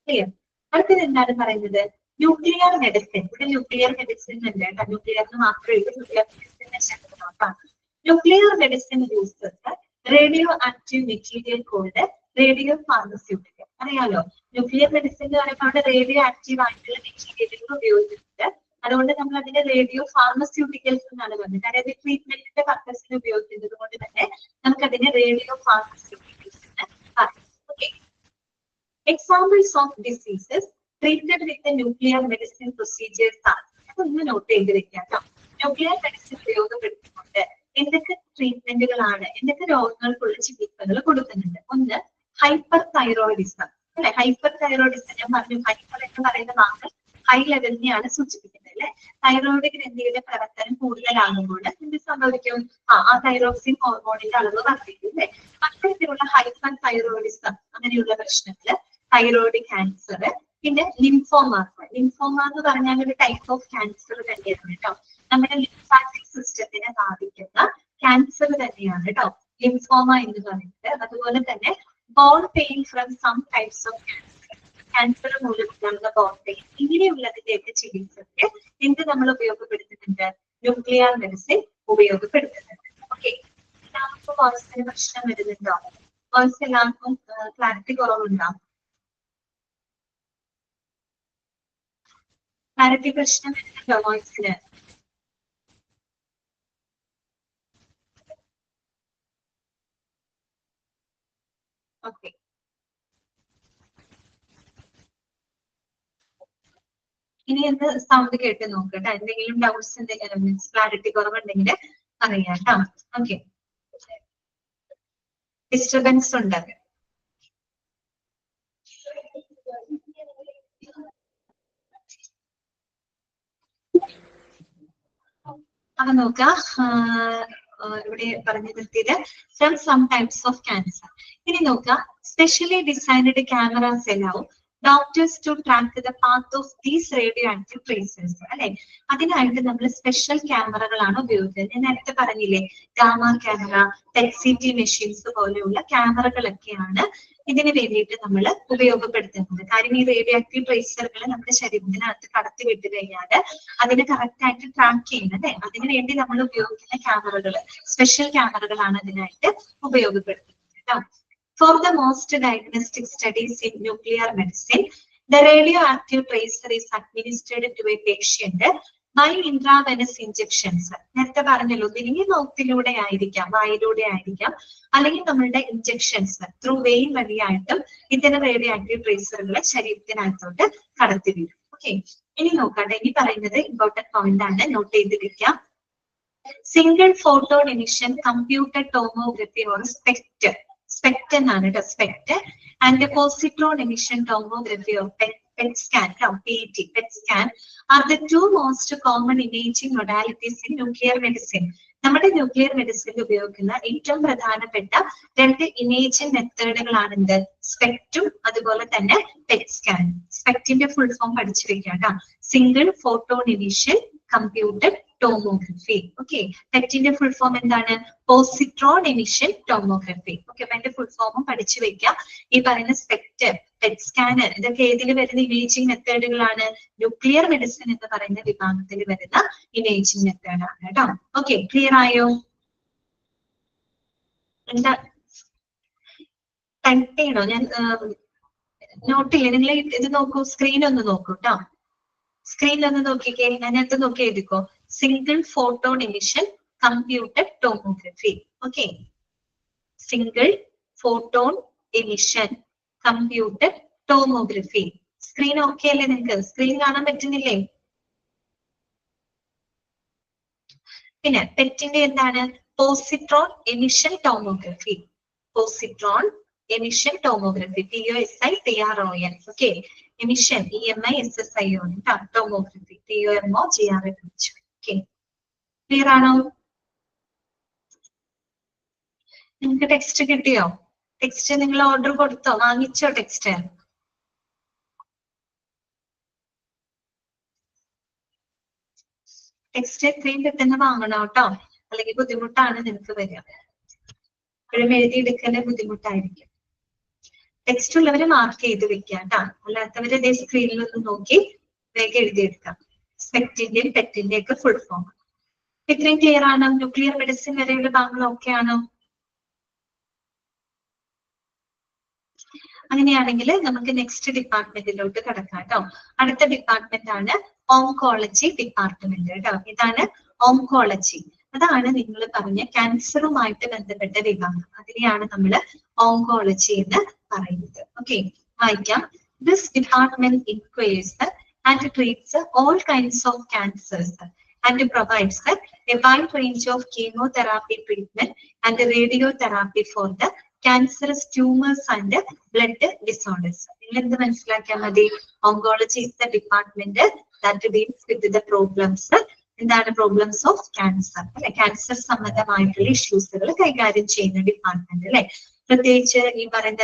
ക്ലിയർ? അടുത്തത് എന്താണ് പറയുന്നത്? Nuclear medicine. ഇവിടെ ന്യൂക്ലിയർ മെഡിസിൻ അല്ല കേട്ടോ, ന്യൂക്ലിയറിന് മാത്രമേ ഉള്ളൂ. Nuclear medicine nuclear medicine uses radioactive material called radiopharmaceutical. അറിയാലോ, ന്യൂക്ലിയർ മെഡിസിൻ എന്ന് പറയുമ്പോൾ അവിടെ റേഡിയോ ആക്റ്റീവ് ആയിട്ടുള്ള മെറ്റീരിയലുകൾ ഉപയോഗിക്കുന്നുണ്ട്. അതുകൊണ്ട് നമ്മൾ അതിന്റെ റേഡിയോ ഫാർമസ്യൂട്ടിക്കൽസ് എന്നാണ് പറഞ്ഞത്. അതായത് ട്രീറ്റ്മെന്റിന്റെ പർപ്പസിന് ഉപയോഗിക്കുന്നത് കൊണ്ട് തന്നെ നമുക്ക് അതിനെ റേഡിയോ ഫാർമസ്യൂട്ടിക്കൽസ് എന്ന് പറയാം. Okay, examples of diseases treated with nuclear medicine procedures ആണ്. അതൊന്ന് നോട്ട് ചെയ്ത് വെക്കാം കേട്ടോ. ന്യൂക്ലിയർ മെഡിസിൻ ഉപയോഗപ്പെടുത്തിക്കൊണ്ട് എന്തൊക്കെ ട്രീറ്റ്മെന്റുകളാണ്, എന്തൊക്കെ രോഗങ്ങൾക്കുള്ള ചികിത്സകൾ കൊടുക്കുന്നുണ്ട്? ഒന്ന്, ഹൈപ്പർ തൈറോയിഡിസം. അല്ലെ, ഹൈപ്പർ തൈറോയിഡിസം ഞാൻ പറഞ്ഞു. ഹൈപ്പർ എന്ന് പറയുന്ന വാക്ക് ഹൈ ലെവലിനെയാണ് സൂചിപ്പിക്കുന്നത് അല്ലെ. തൈറോയിഡ് ഗ്രന്ഥിയുടെ പ്രവർത്തനം കൂടുതലാകുമ്പോൾ എന്ത് സംഭവിക്കും? ആ തൈറോക്സിൻ ഹോർമോണിന്റെ അളവ് വർദ്ധിക്കും അല്ലെ. അത്തരത്തിലുള്ള ഹൈപ്പർ തൈറോയിഡിസം, അങ്ങനെയുള്ള പ്രശ്നങ്ങള്, തൈറോയിഡ് ക്യാൻസർ, പിന്നെ ലിംഫോമ. ലിംഫോമ എന്ന് പറഞ്ഞാൽ ഒരു ടൈപ്പ് ഓഫ് ക്യാൻസർ തന്നെയാണ് കേട്ടോ. നമ്മുടെ ലിംഫാറ്റിക് സിസ്റ്റത്തിനെ ബാധിക്കുന്ന ക്യാൻസർ തന്നെയാണ് കേട്ടോ ലിംഫോമ എന്ന് പറയുന്നത്. അതുപോലെ തന്നെ bone pain from some types of cancer മൂലമുണ്ടാകുന്ന ബോൺ പെയിൻ, ഇങ്ങനെയുള്ളതിന്റെയൊക്കെ ചികിത്സയ്ക്ക് എന്ത് നമ്മൾ ഉപയോഗപ്പെടുത്തുന്നുണ്ട്? ന്യൂക്ലിയർ മെഡിസിൻ ഉപയോഗപ്പെടുത്തുന്നുണ്ട്. ഓക്കെ, എല്ലാവർക്കും വോയിസിന് പ്രശ്നം വരുന്നുണ്ടോ? വോയിസ് എല്ലാവർക്കും ക്ലാരിറ്റി കുറവുണ്ടോ? ക്ലാരിറ്റി പ്രശ്നം വരുന്നുണ്ടോ വോയിസിന്? ഓക്കെ, ഇനി എന്ത് സൗണ്ട് കേട്ട് നോക്കട്ടെ. എന്തെങ്കിലും ഡൗട്ട്സ്, എന്തെങ്കിലും മീൻസ് ക്ലാരിറ്റി കുറവുണ്ടെങ്കിൽ അറിയാം കേട്ടോ. ഓക്കെ, ഡിസ്റ്റർബൻസ് ഉണ്ട്. അത് നോക്കാം. ഇവിടെ പറഞ്ഞു നിർത്തിയത് from some types of cancer. ഇനി നോക്കാം, specially designed cameras allow doctors to track the path of these radioactive traces. അല്ലെ, അതിനായിട്ട് നമ്മൾ സ്പെഷ്യൽ ക്യാമറകളാണ് ഉപയോഗിക്കുന്നത്. ഞാൻ നേരത്തെ പറഞ്ഞില്ലേ, ഗാമ ക്യാമറ, PET-CT മെഷീൻസ് പോലെയുള്ള ക്യാമറകളൊക്കെയാണ് ഇതിന് വേണ്ടിയിട്ട് നമ്മൾ ഉപയോഗപ്പെടുത്തുന്നത്. കാര്യം ഈ റേഡിയോ ആക്റ്റീവ് ട്രേസറുകൾ നമ്മുടെ ശരീരത്തിനകത്ത് കടത്തി വിട്ട് കഴിഞ്ഞാൽ അതിനെ കറക്റ്റ് ആയിട്ട് ട്രാക്ക് ചെയ്യുന്നത്. അതിനു വേണ്ടി നമ്മൾ ഉപയോഗിക്കുന്ന ക്യാമറകൾ, സ്പെഷ്യൽ ക്യാമറകളാണ് അതിനായിട്ട് ഉപയോഗപ്പെടുത്തുന്നത് കേട്ടോ. For the most diagnostic studies in nuclear medicine, the radioactive tracer is administered to a patient by intravenous injections. നേരത്തെ പറഞ്ഞല്ലോ, ഒന്നുകിൽ മൗത്തിലൂടെ ആയിരിക്കാം, വായിലൂടെ ആയിരിക്കാം, അല്ലെങ്കിൽ നമ്മളുടെ ഇഞ്ചക്ഷൻസ് ത്രൂ വെയിൻ വഴിയായിട്ടും ഇത്തരം റേഡിയോ ആക്റ്റീവ് ട്രേസറുകളെ ശരീരത്തിനകത്തോട്ട് കടത്തിവിടും. ഓക്കെ, ഇനി നോക്കട്ടെ, ഇനി പറയുന്നത് ഇമ്പോർട്ടന്റ് പോയിന്റ് ആണ്, നോട്ട് ചെയ്ത് വെക്കാം. Single photon emission computed tomography or SPECT, SPECT എന്നാണ് കേട്ടോ, SPECT and positron emission tomography or PET scan, PET, PET scan are the two most common imaging modalities in nuclear medicine. നമ്മുടെ nuclear മെഡിസിനിൽ ഉപയോഗിക്കുന്ന ഏറ്റവും പ്രധാനപ്പെട്ട രണ്ട് imaging മെത്തേഡുകളാണ് എന്ത്, സ്പെക്റ്റും അതുപോലെ തന്നെ പെറ്റ് സ്കാൻ. സ്പെക്റ്റിന്റെ ഫുൾ ഫോം പഠിച്ചു വെക്കാം. Single photon emission computed tomography. Okay, പെറ്റിന്റെ ഫുൾ ഫോം എന്താണ്, പോസിട്രോൺ എമിഷൻ ടോമോഗ്രഫി. ഓക്കെ, അപ്പൊ അതിന്റെ ഫുൾ ഫോമും പഠിച്ചു വെക്കാം. ഈ പറയുന്ന സ്പെക്ട്, പെറ്റ് സ്കാനർ ഇതൊക്കെ ഏതിൽ വരുന്ന ഇമേജിംഗ് മെത്തേഡുകളാണ്, ന്യൂക്ലിയർ മെഡിസിൻ എന്ന് പറയുന്ന വിഭാഗത്തിൽ വരുന്ന ഇമേജിംഗ് മെത്തേഡാണ് കേട്ടോ. ഓക്കെ, ക്ലിയർ ആയോ? എന്താ ടൈപ്പ് ചെയ്യണോ? ഞാൻ നോട്ട് ചെയ്യാം. നിങ്ങൾ ഇത് നോക്കൂ, സ്ക്രീൻ ഒന്ന് നോക്കൂ കേട്ടോ. സ്ക്രീനിൽ ഒന്ന് നോക്കിക്കേ, അതിനകത്ത് നോക്കി എഴുതിക്കോ, single photon emission computed tomography. Okay, single photon emission computed tomography. Screen okay അല്ലേ? നിങ്ങൾക്ക് സ്ക്രീൻ കാണാൻ പറ്റുന്നില്ലേ? പിന്നെ പെറ്റിന്റെ എന്താണ്, positron emission tomography. Positron emission tomography, POSITRON. Okay, emission EMISSION, tomography TOMOGRFH. Okay, clear ആണോ? നിങ്ങൾക്ക് ടെക്സ്റ്റ് കിട്ടിയോ? ടെക്സ്റ്റ് നിങ്ങൾ ഓർഡർ കൊടുത്തോ, വാങ്ങിച്ചോ ടെക്സ്റ്റ്? ടെക്സ്റ്റ് എത്രയും പെട്ടെന്ന് വാങ്ങണം കേട്ടോ, അല്ലെങ്കിൽ ബുദ്ധിമുട്ടാണ് നിങ്ങൾക്ക് വരിക. ഇപ്പോഴും എഴുതിയെടുക്കല് ബുദ്ധിമുട്ടായിരിക്കും. ടെക്സ്റ്റ് ഉള്ളവര് മാർക്ക് ചെയ്ത് വെക്കാം കേട്ടോ, അല്ലാത്തവര് ഇതേ സ്ക്രീനിൽ ഒന്ന് നോക്കി വേഗം എഴുതിയെടുക്കാം. സ്പെക്റ്റിന്റെയും പെറ്റിന്റെയും ഒക്കെ ഫുൾ ഫോം. ഇത്രയും ക്ലിയർ ആണോ? ന്യൂക്ലിയർ മെഡിസിൻ വരെയുള്ള ഭാഗങ്ങൾ ഓക്കെ ആണോ? അങ്ങനെയാണെങ്കിൽ നമുക്ക് നെക്സ്റ്റ് ഡിപ്പാർട്ട്മെന്റിലോട്ട് കടക്കാം കേട്ടോ. അടുത്ത ഡിപ്പാർട്ട്മെന്റ് ആണ് ഓങ്കോളജി ഡിപ്പാർട്ട്മെന്റ് കേട്ടോ. ഇതാണ് ഓങ്കോളജി. അതാണ് നിങ്ങൾ പറഞ്ഞ ക്യാൻസറുമായിട്ട് ബന്ധപ്പെട്ട വിഭാഗം. അതിനെയാണ് നമ്മൾ ഓങ്കോളജി എന്ന് പറയുന്നത്. ഓക്കെ, വായിക്കാം. This department inquires and treats all kinds of cancers and provides a wide range of chemotherapy treatment and radiotherapy for the cancerous tumors and blood disorders. നിങ്ങൾ എന്ത് മനസ്സിലാക്കിയാൽ മതി, oncology is the department that deals with the problems. എന്താണ് problems of cancer അല്ലെ, cancer സംബന്ധമായിട്ടുള്ള ഇഷ്യൂസുകൾ കൈകാര്യം ചെയ്യുന്ന department അല്ലെ. പ്രത്യേകിച്ച് ഈ പറയുന്ന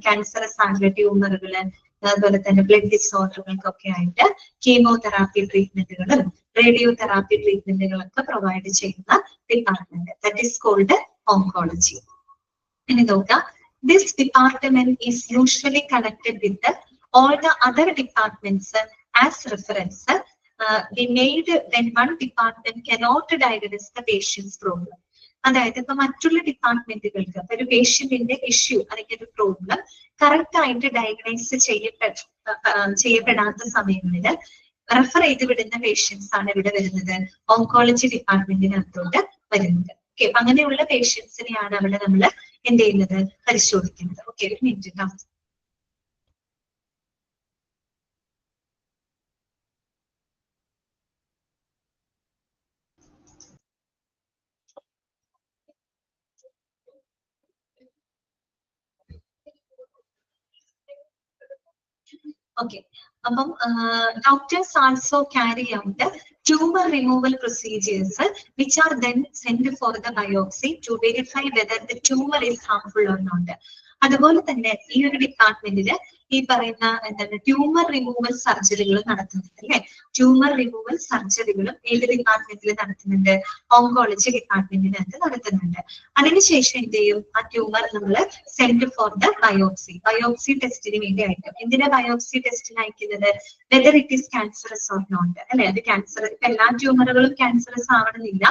ക്യാൻസറസ് ആയിട്ടുള്ള ട്യൂമറുകള്, അതുപോലെ തന്നെ ബ്ലഡ് ഡിസോർഡറുകൾക്കൊക്കെ ആയിട്ട് കീമോതെറാപ്പി ട്രീറ്റ്മെന്റുകളും റേഡിയോ തെറാപ്പി ട്രീറ്റ്മെന്റുകളൊക്കെ പ്രൊവൈഡ് ചെയ്യുന്ന department, that is called oncology. ഇനി നോക്കാം, this department is usually connected with all the other departments as reference be made when one department cannot diagnose the patient's problem. അതായത് ഇപ്പൊ മറ്റുള്ള ഡിപ്പാർട്ട്മെന്റുകൾക്ക് ഒരു പേഷ്യന്റിന്റെ issue അല്ലെങ്കിൽ ഒരു പ്രോബ്ലം കറക്റ്റ് ആയിട്ട് ഡയഗ്നൈസ് ചെയ്യപ്പെടാത്ത സമയങ്ങളിൽ റെഫർ ചെയ്ത് വിടുന്ന പേഷ്യൻസ് ആണ് ഇവിടെ വരുന്നത്, ഓങ്കോളജി ഡിപ്പാർട്ട്മെന്റിനകത്തോട്ട് വരുന്നത്. ഓക്കെ, അങ്ങനെയുള്ള പേഷ്യൻസിനെയാണ് അവിടെ നമ്മൾ എന്ത് ചെയ്യുന്നത്, പരിശോധിക്കുന്നത്. ഓക്കെ, ഒരു minute. Okay, doctors also carry out tumor removal procedures which are then sent for the biopsy to verify whether the tumor is harmful or not. അതുപോലെ തന്നെ ഈ ഒരു ഡിപ്പാർട്ട്മെന്റില് ഈ പറയുന്ന എന്താണ് ട്യൂമർ റിമൂവൽ സർജറികൾ നടത്തുന്നുണ്ട് അല്ലെ. ട്യൂമർ റിമൂവൽ സർജറികളും ഏത് ഡിപ്പാർട്ട്മെന്റിൽ നടത്തുന്നുണ്ട്, ഓങ്കോളജി ഡിപ്പാർട്ട്മെന്റിനകത്ത് നടത്തുന്നുണ്ട്. അതിനുശേഷം എന്ത് ചെയ്യും, ആ ട്യൂമർ നമ്മൾ സെൻഡ് ഫോർ ദ ബയോപ്സി ടെസ്റ്റിന് വേണ്ടി അയക്കും. എന്തിനാ ബയോപ്സി ടെസ്റ്റിന് അയക്കുന്നത്, whether it is cancerous or not അല്ലെ. അത് ക്യാൻസർ, ഇപ്പൊ എല്ലാ ട്യൂമറുകളും ക്യാൻസറസ് ആവണമെന്നില്ല,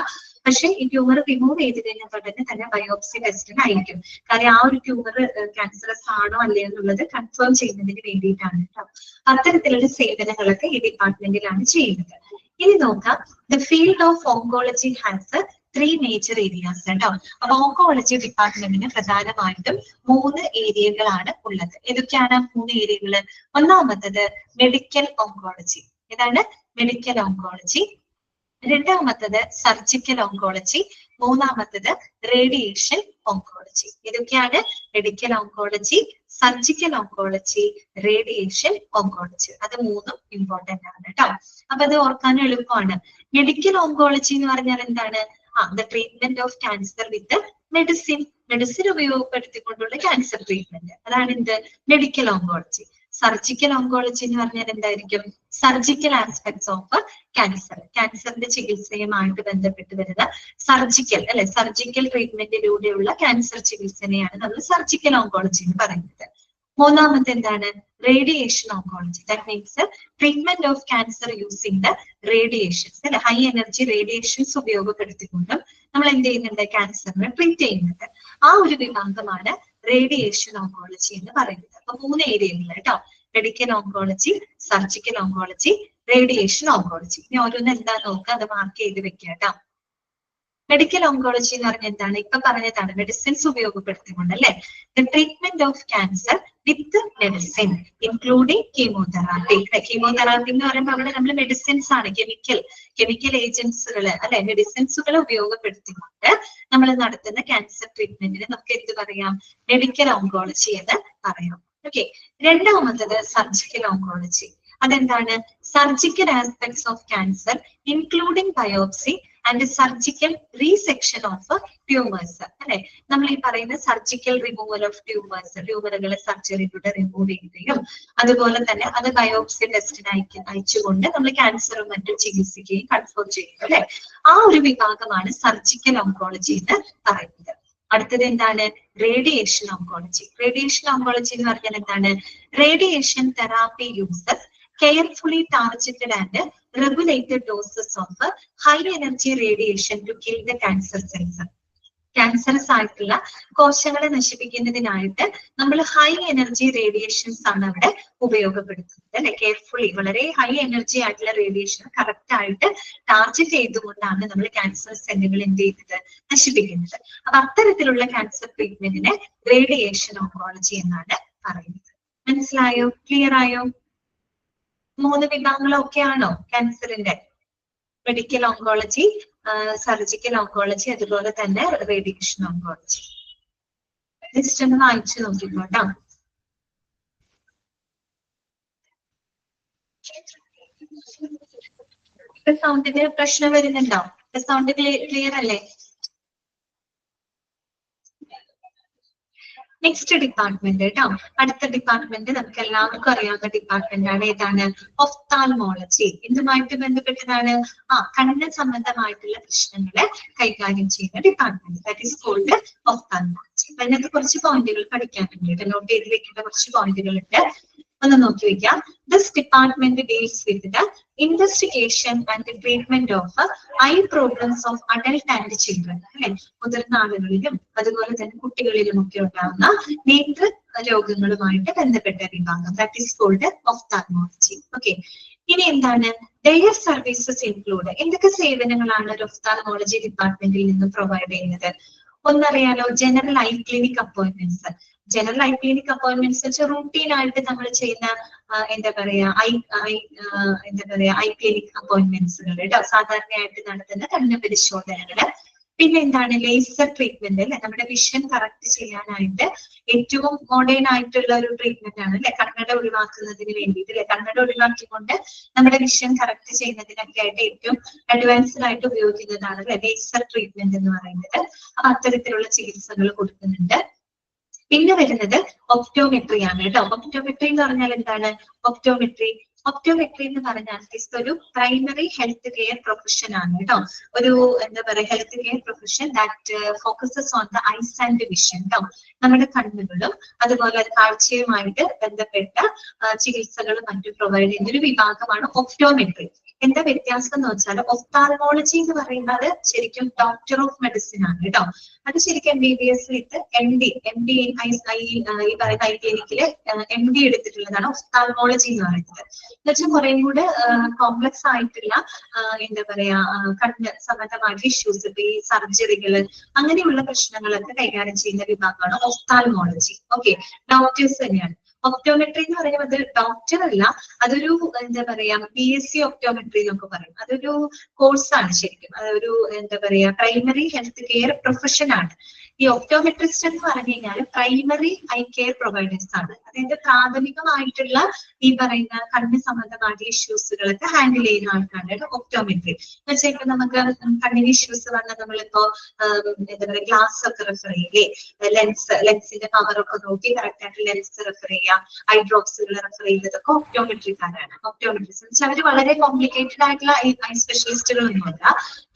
പക്ഷെ ഈ ട്യൂമർ റിമൂവ് ചെയ്ത് കഴിഞ്ഞാൽ തന്നെ ബയോപ്സി ടെസ്റ്റിന് അയക്കും. കാര്യം ആ ഒരു ട്യൂമർ ക്യാൻസറസ് ആണോ അല്ലേ എന്നുള്ളത് കൺഫേം ചെയ്യുന്നതിന് വേണ്ടിയിട്ടാണ് കേട്ടോ. അത്തരത്തിലുള്ള സേവനങ്ങളൊക്കെ ഈ ഡിപ്പാർട്ട്മെന്റിലാണ് ചെയ്യുന്നത്. ഇനി നോക്കാം, the field of oncology has 3 major areas കേട്ടോ. അപ്പൊ ഓങ്കോളജി ഡിപ്പാർട്ട്മെന്റിന് പ്രധാനമായിട്ടും 3 ഏരിയകളാണ് ഉള്ളത്. ഏതൊക്കെയാണ് 3 ഏരിയകള്? ഒന്നാമത്തത് മെഡിക്കൽ ഓങ്കോളജി. ഇതാണ് മെഡിക്കൽ ഓങ്കോളജി. രണ്ടാമത്തത് സർജിക്കൽ ഓങ്കോളജി, മൂന്നാമത്തത് റേഡിയേഷൻ ഓങ്കോളജി. ഇതൊക്കെയാണ് medical oncology, surgical oncology, radiation oncology. അത് മൂന്നും ഇമ്പോർട്ടന്റ് ആണ് കേട്ടോ. അപ്പൊ അത് ഓർക്കാൻ എളുപ്പമാണ്. മെഡിക്കൽ ഓങ്കോളജി എന്ന് പറഞ്ഞാൽ എന്താണ്? The treatment of cancer with medicine. Medicine ഉപയോഗപ്പെടുത്തിക്കൊണ്ടുള്ള ക്യാൻസർ ട്രീറ്റ്മെന്റ്, അതാണ് എന്ത്? Medical oncology. സർജിക്കൽ ഓങ്കോളജി എന്ന് പറഞ്ഞാൽ എന്തായിരിക്കും? സർജിക്കൽ ആസ്പെക്ട്സ് ഓഫ് ക്യാൻസർ, ക്യാൻസറിന്റെ ചികിത്സയുമായിട്ട് ബന്ധപ്പെട്ട് വരുന്ന സർജിക്കൽ അല്ലെ, സർജിക്കൽ ട്രീറ്റ്മെന്റിലൂടെയുള്ള ക്യാൻസർ ചികിത്സനെയാണ് നമ്മൾ സർജിക്കൽ ഓങ്കോളജി എന്ന് പറയുന്നത്. മൂന്നാമത്തെ എന്താണ്? Radiation oncology. That means treatment of cancer using the radiations അല്ലെ, ഹൈ എനർജി റേഡിയേഷൻസ് ഉപയോഗപ്പെടുത്തിക്കൊണ്ടും നമ്മൾ എന്ത് ചെയ്യുന്നുണ്ട്? ക്യാൻസറിനെ ട്രീറ്റ് ചെയ്യുന്നുണ്ട്. ആ ഒരു വിഭാഗമാണ് റേഡിയേഷൻ ഓങ്കോളജി എന്ന് പറയുന്നത്. അപ്പൊ 3 ഏരിയകൾ കേട്ടോ: medical oncology, surgical oncology, radiation oncology. ഇനി ഓരോന്ന് എന്താ നോക്കുക, അത് മാർക്ക് ചെയ്ത് വെക്കുക കേട്ടോ. മെഡിക്കൽ ഓങ്കോളജി എന്ന് പറഞ്ഞാൽ എന്താണ്? ഇപ്പൊ പറഞ്ഞതാണ്, മെഡിസിൻസ് ഉപയോഗപ്പെടുത്തിക്കൊണ്ട് അല്ലെ, the treatment of cancer with medicine including chemotherapy. Chemotherapy എന്ന് പറയുമ്പോൾ അവിടെ നമ്മൾ മെഡിസിൻസ് ആണ്, കെമിക്കൽ ഏജൻസുകൾ അല്ലെ, മെഡിസിൻസുകൾ ഉപയോഗപ്പെടുത്തിക്കൊണ്ട് നമ്മൾ നടത്തുന്ന ക്യാൻസർ ട്രീറ്റ്മെന്റിന് നമുക്ക് എന്ത് പറയാം? മെഡിക്കൽ ഓങ്കോളജി എന്ന് പറയാം. ഓക്കെ. രണ്ടാമത്തത് സർജിക്കൽ ഓങ്കോളജി. അതെന്താണ്? Surgical aspects of cancer including biopsy and surgical resection of tumours അല്ലെ. നമ്മൾ ഈ പറയുന്ന സർജിക്കൽ റിമൂവൽ ഓഫ് ട്യൂമേഴ്സ്, ട്യൂമറുകളെ സർജറിയിലൂടെ റിമൂവ് ചെയ്യുകയും അതുപോലെ തന്നെ അത് ബയോപ്സി ടെസ്റ്റിന് അയച്ചുകൊണ്ട് നമ്മൾ ക്യാൻസറും മറ്റും ചികിത്സിക്കുകയും കൺഫേം ചെയ്യും അല്ലെ. ആ ഒരു വിഭാഗമാണ് സർജിക്കൽ ഓങ്കോളജി എന്ന് പറയുന്നത്. അടുത്തത് എന്താണ്? Radiation oncology. റേഡിയേഷൻ ഓങ്കോളജി എന്ന് പറഞ്ഞാൽ എന്താണ്? Radiation therapy uses carefully targeted and regulated doses of high energy radiation to kill the cancer cells. Cancerous ആയിട്ടുള്ള കോശങ്ങളെ നശിപ്പിക്കുന്നതിനായിട്ട് നമ്മൾ ഹൈ എനർജി റേഡിയേഷൻസ് ആണ് അവിടെ ഉപയോഗപ്പെടുത്തുന്നത് അല്ലെ. കെയർഫുള്ളി, വളരെ ഹൈ എനർജി ആയിട്ടുള്ള റേഡിയേഷൻ കറക്റ്റ് ആയിട്ട് ടാർഗറ്റ് ചെയ്തുകൊണ്ടാണ് നമ്മൾ ക്യാൻസർ സെല്ലുകൾ എന്ത് ചെയ്യുന്നത്? നശിപ്പിക്കുന്നത്. അപ്പൊ അത്തരത്തിലുള്ള ക്യാൻസർ ട്രീറ്റ്മെന്റിനെ റേഡിയേഷൻ ഓങ്കോളജി എന്നാണ് പറയുന്നത്. മനസ്സിലായോ? ക്ലിയർ ആയോ? 3 വിഭാഗങ്ങളൊക്കെ ആണോ ക്യാൻസറിന്റെ? മെഡിക്കൽ ഓങ്കോളജി, സർജിക്കൽ ഓങ്കോളജി, അതുപോലെ തന്നെ റേഡിയേഷൻ ഓങ്കോളജി. ജസ്റ്റ് ഒന്ന് വായിച്ചു നോക്കിക്കോട്ടോ. സൗണ്ടിന് പ്രശ്നം വരുന്നുണ്ടോ? സൗണ്ട് ക്ലിയർ അല്ലേ? നെക്സ്റ്റ് ഡിപ്പാർട്ട്മെന്റ് കേട്ടോ. അടുത്ത ഡിപ്പാർട്ട്മെന്റ് നമുക്ക് എല്ലാവർക്കും അറിയാവുന്ന ഡിപ്പാർട്ട്മെന്റ് ആണ്. ഏതാണ്? ഒഫ്താൽമോളജി. എന്തുമായിട്ട് ബന്ധപ്പെട്ടതാണ്? കണ്ണ് സംബന്ധമായിട്ടുള്ള പ്രശ്നങ്ങളെ കൈകാര്യം ചെയ്യുന്ന department. That is called ophthalmology. അതിനകത്ത് കുറച്ച് പോയിന്റുകൾ പഠിക്കാനുണ്ട്, നോട്ട് ചെയ്ത് വെക്കേണ്ട കുറച്ച് പോയിന്റുകൾ ഉണ്ട്. ഒന്ന് നോക്കി വെക്കാം. This department deals with the investigation and treatment of I problems of adult and children അല്ലെ. മുതിർന്ന ആളുകളിലും അതുപോലെ തന്നെ കുട്ടികളിലും ഒക്കെ ഉണ്ടാകുന്ന നേത്ര രോഗങ്ങളുമായിട്ട് ബന്ധപ്പെട്ട വിഭാഗം. That is called ophthalmology. Okay. ഇനി എന്താണ്? Their services include. എന്തൊക്കെ സേവനങ്ങളാണ് ഒരു ഒഫ്താൽമോളജി ഡിപ്പാർട്ട്മെന്റിൽ നിന്ന് പ്രൊവൈഡ് ചെയ്യുന്നത്? ഒന്നറിയാലോ, general eye clinic appointments. General eye clinic appointments വെച്ചാൽ റൂട്ടീൻ ആയിട്ട് നമ്മൾ ചെയ്യുന്ന എന്താ പറയാ ഐ ക്ലിനിക് അപ്പോയിന്റ്മെന്റ്സുകൾ കേട്ടോ, സാധാരണയായിട്ട് നടത്തുന്ന കണ്ണ് പരിശോധനകള്. പിന്നെ എന്താണ്? ലേസർ ട്രീറ്റ്മെന്റ് അല്ലെ. നമ്മുടെ വിഷൻ കറക്റ്റ് ചെയ്യാനായിട്ട് ഏറ്റവും മോഡേൺ ആയിട്ടുള്ള ഒരു ട്രീറ്റ്മെന്റ് ആണ് അല്ലെ, കണ്ണട ഒഴിവാക്കുന്നതിന് വേണ്ടിയിട്ട് അല്ലെ. കണ്ണട ഒഴിവാക്കിക്കൊണ്ട് നമ്മുടെ വിഷൻ കറക്റ്റ് ചെയ്യുന്നതിനൊക്കെ ആയിട്ട് ഏറ്റവും അഡ്വാൻസ്ഡ് ആയിട്ട് ഉപയോഗിക്കുന്നതാണ് അല്ലെ ലേസർ ട്രീറ്റ്മെന്റ് എന്ന് പറയുന്നത്. അപ്പൊ അത്തരത്തിലുള്ള ചികിത്സകൾ കൊടുക്കുന്നുണ്ട്. പിന്നെ വരുന്നത് ഒപ്റ്റോമെട്രി ആണ് കേട്ടോ. ഒപ്റ്റോമെട്രി എന്ന് പറഞ്ഞാൽ എന്താണ്? ഒപ്റ്റോമെട്രി എന്ന് പറഞ്ഞാൽ ഒരു പ്രൈമറി ഹെൽത്ത് കെയർ പ്രൊഫഷൻ ആണ് കേട്ടോ. ഒരു എന്താ പറയാ health care profession that focuses on the eyes and vision കേട്ടോ. നമ്മുടെ കണ്ണുകളും അതുപോലെ കാഴ്ചയുമായിട്ട് ബന്ധപ്പെട്ട ചികിത്സകളും മറ്റും പ്രൊവൈഡ് ചെയ്യുന്ന ഒരു വിഭാഗമാണ് ഒപ്റ്റോമെട്രി. എന്താ വ്യത്യാസം എന്ന് വെച്ചാൽ ഒഫ്താൽമോളജി എന്ന് പറയുന്നത് ശരിക്കും ഡോക്ടർ ഓഫ് മെഡിസിൻ ആണ് കേട്ടോ. അത് ശരിക്കും MBBS വിത്ത് MD ഈ പറയുന്ന ഐ ക്ലിനിക്കില് MD എടുത്തിട്ടുള്ളതാണ് ഒഫ്താൽമോളജി എന്ന് പറയുന്നത്. എന്നുവെച്ചാൽ കുറേ കൂടെ കോംപ്ലക്സ് ആയിട്ടുള്ള എന്താ പറയാ കണ്ണ് സംബന്ധമായിട്ടുള്ള ഇഷ്യൂസ്, ഈ സർജറികള് അങ്ങനെയുള്ള പ്രശ്നങ്ങളൊക്കെ കൈകാര്യം ചെയ്യുന്ന വിഭാഗമാണ് ഒഫ്താൽമോളജി. ഓക്കെ. ഡോക്ടേഴ്സ് തന്നെയാണ്. ഒപ്റ്റോമെട്രി എന്ന് പറയുന്നത് ഡോക്ടർ അല്ല, അതൊരു എന്താ പറയാ BSc ഒപ്റ്റോമെട്രി എന്നൊക്കെ പറയും. അതൊരു കോഴ്സാണ് ശരിക്കും. അതൊരു എന്താ പറയാ പ്രൈമറി ഹെൽത്ത് കെയർ പ്രൊഫഷൻ ആണ്. ഈ ഒപ്റ്റോമെട്രിസ്റ്റ് എന്ന് പറഞ്ഞു കഴിഞ്ഞാൽ പ്രൈമറി ഐ കെയർ പ്രൊവൈഡേഴ്സ് ആണ്. അതായത് പ്രാഥമികമായിട്ടുള്ള ഈ പറയുന്ന കണ്ണ് സംബന്ധമായിട്ടുള്ള ഇഷ്യൂസുകളൊക്കെ ഹാൻഡിൽ ചെയ്യുന്ന ആൾക്കാരാണ് ഒപ്റ്റോമെട്രി. എന്ന് വെച്ചാൽ ഇപ്പൊ നമുക്ക് കണ്ണിന് ഇഷ്യൂസ് വന്നാൽ നമ്മളിപ്പോ എന്താ പറയുക ഗ്ലാസ് ഒക്കെ റെഫർ ചെയ്യില്ലേ, ലെൻസിന്റെ പവർ ഒക്കെ നോക്കി കറക്റ്റ് ആയിട്ട് ലെൻസ് റെഫർ ചെയ്യാം, ഐ ഡ്രോപ്സുകൾ റെഫർ ചെയ്യുന്നതൊക്കെ ഒപ്റ്റോമെട്രിക്കാരാണ്. ഒപ്റ്റോമെട്രിസ്റ്റ് എന്ന് വെച്ചാൽ അവർ വളരെ കോംപ്ലിക്കേറ്റഡ് ആയിട്ടുള്ള ഐ സ്പെഷ്യലിസ്റ്റുകളൊന്നുമല്ല,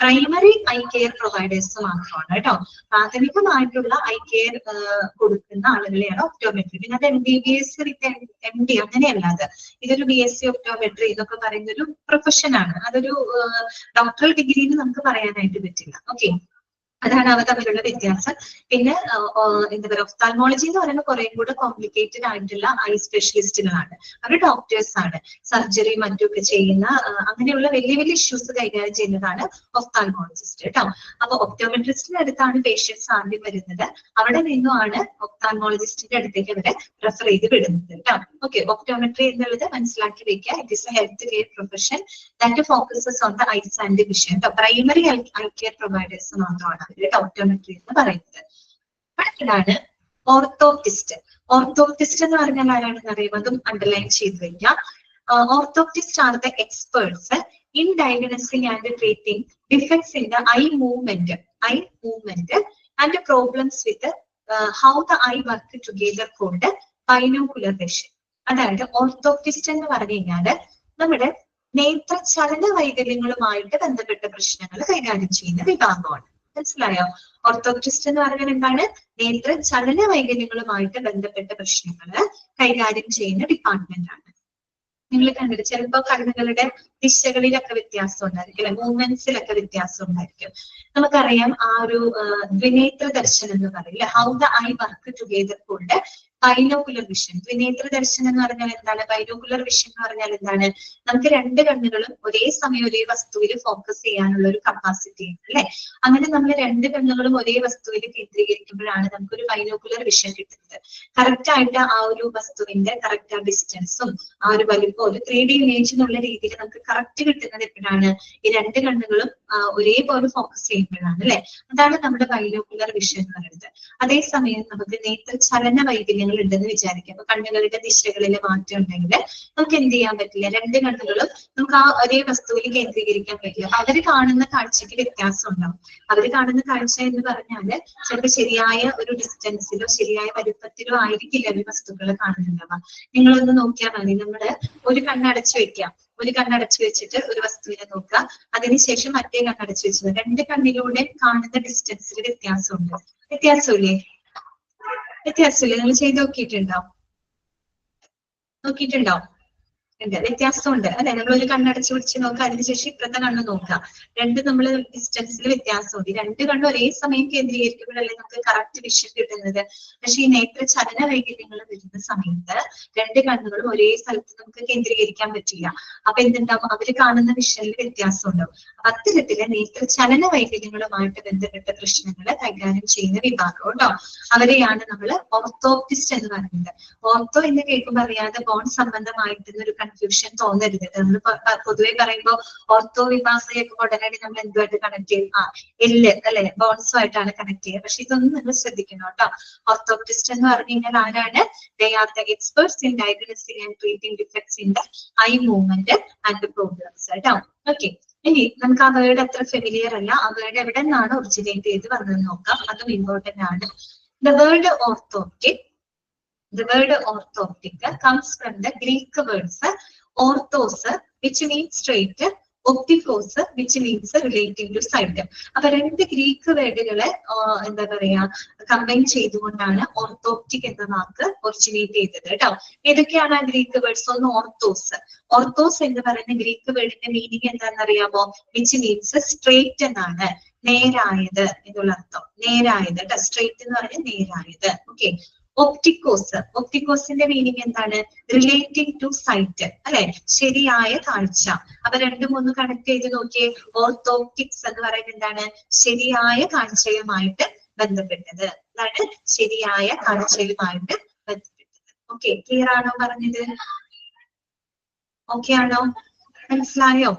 പ്രൈമറി ഐ കെയർ പ്രൊവൈഡേഴ്സ് മാത്രമാണ് കേട്ടോ. പ്രാഥമികമായിട്ടുള്ള ഐ കെയർ കൊടുക്കുന്ന ആളുകളെയാണ് ഒപ്റ്റോമെട്രി. പിന്നെ അത് MBBS വിത്ത് MD അങ്ങനെയല്ലാതെ ഇതൊരു BSc ഒപ്റ്റോമെട്രി എന്നൊക്കെ പറയുന്ന ഒരു പ്രൊഫഷനാണ്. അതൊരു ഡോക്ടറൽ ഡിഗ്രിന്ന് നമുക്ക് പറയാനായിട്ട് പറ്റില്ല. ഓക്കെ, അതാണ് അവ തമ്മിലുള്ള വ്യത്യാസം. പിന്നെ എന്താ പറയുക ഒഫ്താൽമോളജി എന്ന് പറയുമ്പോൾ കുറേ കൂടെ കോംപ്ലിക്കേറ്റഡ് ആയിട്ടുള്ള ഐ സ്പെഷ്യലിസ്റ്റുകളാണ്. അവർ ഡോക്ടേഴ്സ് ആണ്, സർജറി മറ്റൊക്കെ ചെയ്യുന്ന അങ്ങനെയുള്ള വലിയ വലിയ ഇഷ്യൂസ് കൈകാര്യം ചെയ്യുന്നതാണ് ഒഫ്താൽമോളജിസ്റ്റ് കേട്ടോ. അപ്പൊ ഒപ്റ്റോമെട്രിസ്റ്റിന്റെ അടുത്താണ് പേഷ്യൻസ് ആദ്യം വരുന്നത്, അവിടെ നിന്നുമാണ് ഒപ്താൽമോളജിസ്റ്റിന്റെ അടുത്തേക്ക് അവരെ റെഫർ ചെയ്ത് വിടുന്നത് കേട്ടോ. ഓക്കെ, ഒപ്റ്റോമെട്രി എന്നുള്ളത് മനസ്സിലാക്കി വെക്കുക. It is a health care profession that focuses on the eyes and vision കേട്ടോ. പ്രൈമറി ഐ കെയർ പ്രൊവൈഡേഴ്സ് മാത്രമാണ് ഒപ്റ്റോമെട്രി എന്ന് പറയുന്നത്. അടുത്തതാണ് ഓർത്തോപ്റ്റിസ്റ്റ്. ഓർത്തോപ്റ്റിസ്റ്റ് എന്ന് പറഞ്ഞാൽ ആരാണെന്ന് അറിയുമ്പോൾ അതും അണ്ടർലൈൻ ചെയ്ത് വെക്കാം. Orthoptist are the experts in diagnosing and treating defects in the eye movement and problems with how the eye work together called binocular vision. അതായത് ഓർത്തോപ്റ്റിസ്റ്റ് എന്ന് പറഞ്ഞു കഴിഞ്ഞാല് നമ്മുടെ നേത്ര ചലന വൈകല്യങ്ങളുമായിട്ട് ബന്ധപ്പെട്ട പ്രശ്നങ്ങൾ കൈകാര്യം ചെയ്യുന്ന വിഭാഗമാണ്. മനസ്സിലായോ? ഓർത്തോപ്റ്റിസ്റ്റ് എന്ന് പറഞ്ഞാൽ എന്താണ്? നേത്ര ചലന വൈകല്യങ്ങളുമായിട്ട് ബന്ധപ്പെട്ട പ്രശ്നങ്ങൾ കൈകാര്യം ചെയ്യുന്ന ഡിപ്പാർട്ട്മെന്റ് ആണ്. നിങ്ങൾ കണ്ടിട്ട് ചിലപ്പോ കണ്ണുകളുടെ ദിശകളിലൊക്കെ വ്യത്യാസം ഉണ്ടായിരിക്കും, അല്ലെ, മൂവ്മെന്റ്സിലൊക്കെ വ്യത്യാസം ഉണ്ടായിരിക്കും. നമുക്കറിയാം ആ ഒരു ദ്വിനേത്ര ദർശനം എന്ന് പറയില്ല, how the eye work together കൊണ്ട് ബൈനോക്കുലർ വിഷൻ. ദ്വിനേത്ര ദർശനം എന്ന് പറഞ്ഞാൽ എന്താണ്? ബൈനോക്കുലർ വിഷൻ എന്ന് പറഞ്ഞാൽ എന്താണ്? നമുക്ക് രണ്ട് കണ്ണുകളും ഒരേ സമയം ഒരേ വസ്തുവിൽ ഫോക്കസ് ചെയ്യാനുള്ള ഒരു കപ്പാസിറ്റി ഉണ്ട്, അല്ലെ? അങ്ങനെ നമ്മൾ രണ്ട് കണ്ണുകളും ഒരേ വസ്തുവിൽ കേന്ദ്രീകരിക്കുമ്പോഴാണ് നമുക്കൊരു ബൈനോക്കുലർ വിഷൻ കിട്ടുന്നത്. കറക്റ്റ് ആയിട്ട് ആ ഒരു വസ്തുവിന്റെ കറക്റ്റ് ആ ഡിസ്റ്റൻസും ആ ഒരു വലിപ്പം ഒരു 3D ഇമേജ് എന്നുള്ള രീതിയിൽ നമുക്ക് കറക്റ്റ് കിട്ടുന്നത് എപ്പോഴാണ്? ഈ രണ്ട് കണ്ണുകളും ഒരേപോലെ ഫോക്കസ് ചെയ്യുമ്പോഴാണ്, അല്ലെ? അതാണ് നമ്മുടെ ബൈനോക്കുലർ വിഷൻ എന്ന് പറയുന്നത്. അതേസമയം നമുക്ക് നേത്ര ചലന വൈകല്യങ്ങൾ ഉണ്ടെന്ന് വിചാരിക്കാം. അപ്പൊ കണ്ണുകളുടെ ദിശകളിൽ മാറ്റം ഉണ്ടെങ്കിൽ നമുക്ക് എന്ത് ചെയ്യാൻ പറ്റില്ല, രണ്ട് കണ്ണുകളും നമുക്ക് ആ ഒരേ വസ്തുവിൽ കേന്ദ്രീകരിക്കാൻ പറ്റില്ല. അപ്പൊ അവര് കാണുന്ന കാഴ്ചക്ക് വ്യത്യാസം ഉണ്ടാവും. അവര് കാണുന്ന കാഴ്ച എന്ന് പറഞ്ഞാല് ചിലപ്പോൾ ശരിയായ ഒരു ഡിസ്റ്റൻസിലോ ശരിയായ വലുപ്പത്തിലോ ആയിരിക്കില്ല അവർ വസ്തുക്കൾ കാണുന്നുണ്ടാവുക. നിങ്ങളൊന്ന് നോക്കിയാൽ മതി, നമ്മള് ഒരു കണ്ണടച്ചു വെക്കാം, ഒരു കണ്ണടച്ചു വെച്ചിട്ട് ഒരു വസ്തുവിനെ നോക്കുക, അതിനുശേഷം മറ്റേ കണ്ണടച്ചു വെച്ചത്, രണ്ട് കണ്ണിലൂടെ കാണുന്ന ഡിസ്റ്റൻസിൽ വ്യത്യാസമുണ്ട്. വ്യത്യാസമില്ലേ? നിങ്ങൾ ചെയ്ത് നോക്കിയിട്ടുണ്ടോ? ഉണ്ട്, വ്യത്യാസമുണ്ട്, അല്ലെ? നമ്മൾ ഒരു കണ്ണടച്ച് പിടിച്ച് നോക്കുക, അതിനുശേഷം ഇപ്പുറത്തെ കണ്ണ് നോക്കുക, രണ്ട് നമ്മൾ ഡിസ്റ്റൻസിൽ വ്യത്യാസമുണ്ട്. രണ്ട് കണ്ണും ഒരേ സമയം കേന്ദ്രീകരിക്കുമ്പോഴല്ലേ നമുക്ക് കറക്റ്റ് വിഷൻ കിട്ടുന്നത്. പക്ഷെ ഈ നേത്ര ചലന വൈകല്യങ്ങൾ വരുന്ന സമയത്ത് രണ്ട് കണ്ണുകളും ഒരേ സ്ഥലത്ത് നമുക്ക് കേന്ദ്രീകരിക്കാൻ പറ്റില്ല. അപ്പൊ എന്തുണ്ടാവും? അവര് കാണുന്ന വിഷനിൽ വ്യത്യാസം ഉണ്ടാവും. അത്തരത്തില് നേത്ര ചലന വൈകല്യങ്ങളുമായിട്ട് ബന്ധപ്പെട്ട പ്രശ്നങ്ങൾ കൈകാര്യം ചെയ്യുന്ന വിഭാഗം കേട്ടോ. അവരെയാണ് നമ്മൾ ഓർത്തോപ്റ്റിസ്റ്റ് എന്ന് പറയുന്നത്. ഓർത്തോ എന്ന് കേൾക്കുമ്പോൾ അറിയാതെ ബോൺ സംബന്ധമായിട്ടൊരു കൺഫ്യൂഷൻ തോന്നരുത്. നമ്മൾ പൊതുവെ പറയുമ്പോൾ ഓർത്തോ വിഭാഗം ഉടനടി നമ്മൾ എന്തുമായിട്ട് കണക്ട് ചെയ്യും? എല്ല്, അല്ലെ, ബോൺസും ആയിട്ടാണ് കണക്ട് ചെയ്യുക. പക്ഷെ ഇതൊന്നും നിങ്ങൾ ശ്രദ്ധിക്കണം കേട്ടോ. ഓർത്തോപ്റ്റിസ്റ്റ് എന്ന് പറഞ്ഞു കഴിഞ്ഞാൽ ആരാണ്? They are the experts in diagnosing and treating defects in the eye movement and the problems കേട്ടോ. ഓക്കെ, ഇനി നമുക്ക് ആ വേർഡ് അത്ര ഫെമിലിയർ അല്ല. ആ വേർഡ് എവിടെ നിന്നാണ് ഒറിജിനേറ്റ് ചെയ്ത് വന്നതെന്ന് നോക്കാം, അതും ഇമ്പോർട്ടന്റ് ആണ്. The word orthoptic comes from the Greek words orthos, which means straight, optikos, which means relating to sight. അപ്പൊ രണ്ട് ഗ്രീക്ക് വേർഡുകളെ എന്താ പറയാ കമ്പൈൻ ചെയ്തുകൊണ്ടാണ് ഓർത്തോപ്റ്റിക് എന്ന വാക്ക് ഒറിജിനേറ്റ് ചെയ്തത് കേട്ടോ. ഏതൊക്കെയാണ് ആ ഗ്രീക്ക് വേർഡ്സ്? ഒന്ന് ഓർത്തോസ് എന്ന് പറയുന്ന ഗ്രീക്ക് വേർഡിന്റെ മീനിങ് എന്താണെന്ന് അറിയാമോ? വിച്ച് മീൻസ് സ്ട്രെയിറ്റ് എന്നാണ്, നേരായത് എന്നുള്ള അർത്ഥം. നേരായത് കേട്ടോ, സ്ട്രെയിറ്റ് എന്ന് പറഞ്ഞാൽ നേരായത്. ഓക്കെ. ഒപ്റ്റിക്കോസിന്റെ മീനിങ് എന്താണ്? റിലേറ്റിംഗ് ടു സൈറ്റ്, അല്ലെ, ശരിയായ കാഴ്ച. അപ്പൊ രണ്ടും ഒന്ന് കണക്ട് ചെയ്ത് നോക്കിയേ. ഓർത്തോപ്റ്റിക്സ് എന്ന് പറയുന്നത് എന്താണ്? ശരിയായ കാഴ്ചയുമായിട്ട് ബന്ധപ്പെട്ടത്. അതാണ് ശരിയായ കാഴ്ചയുമായിട്ട് ബന്ധപ്പെട്ടത്. ഓക്കെ, ക്ലിയർ ആണോ പറഞ്ഞത്? ഓക്കെ ആണോ? മനസ്സിലായോ?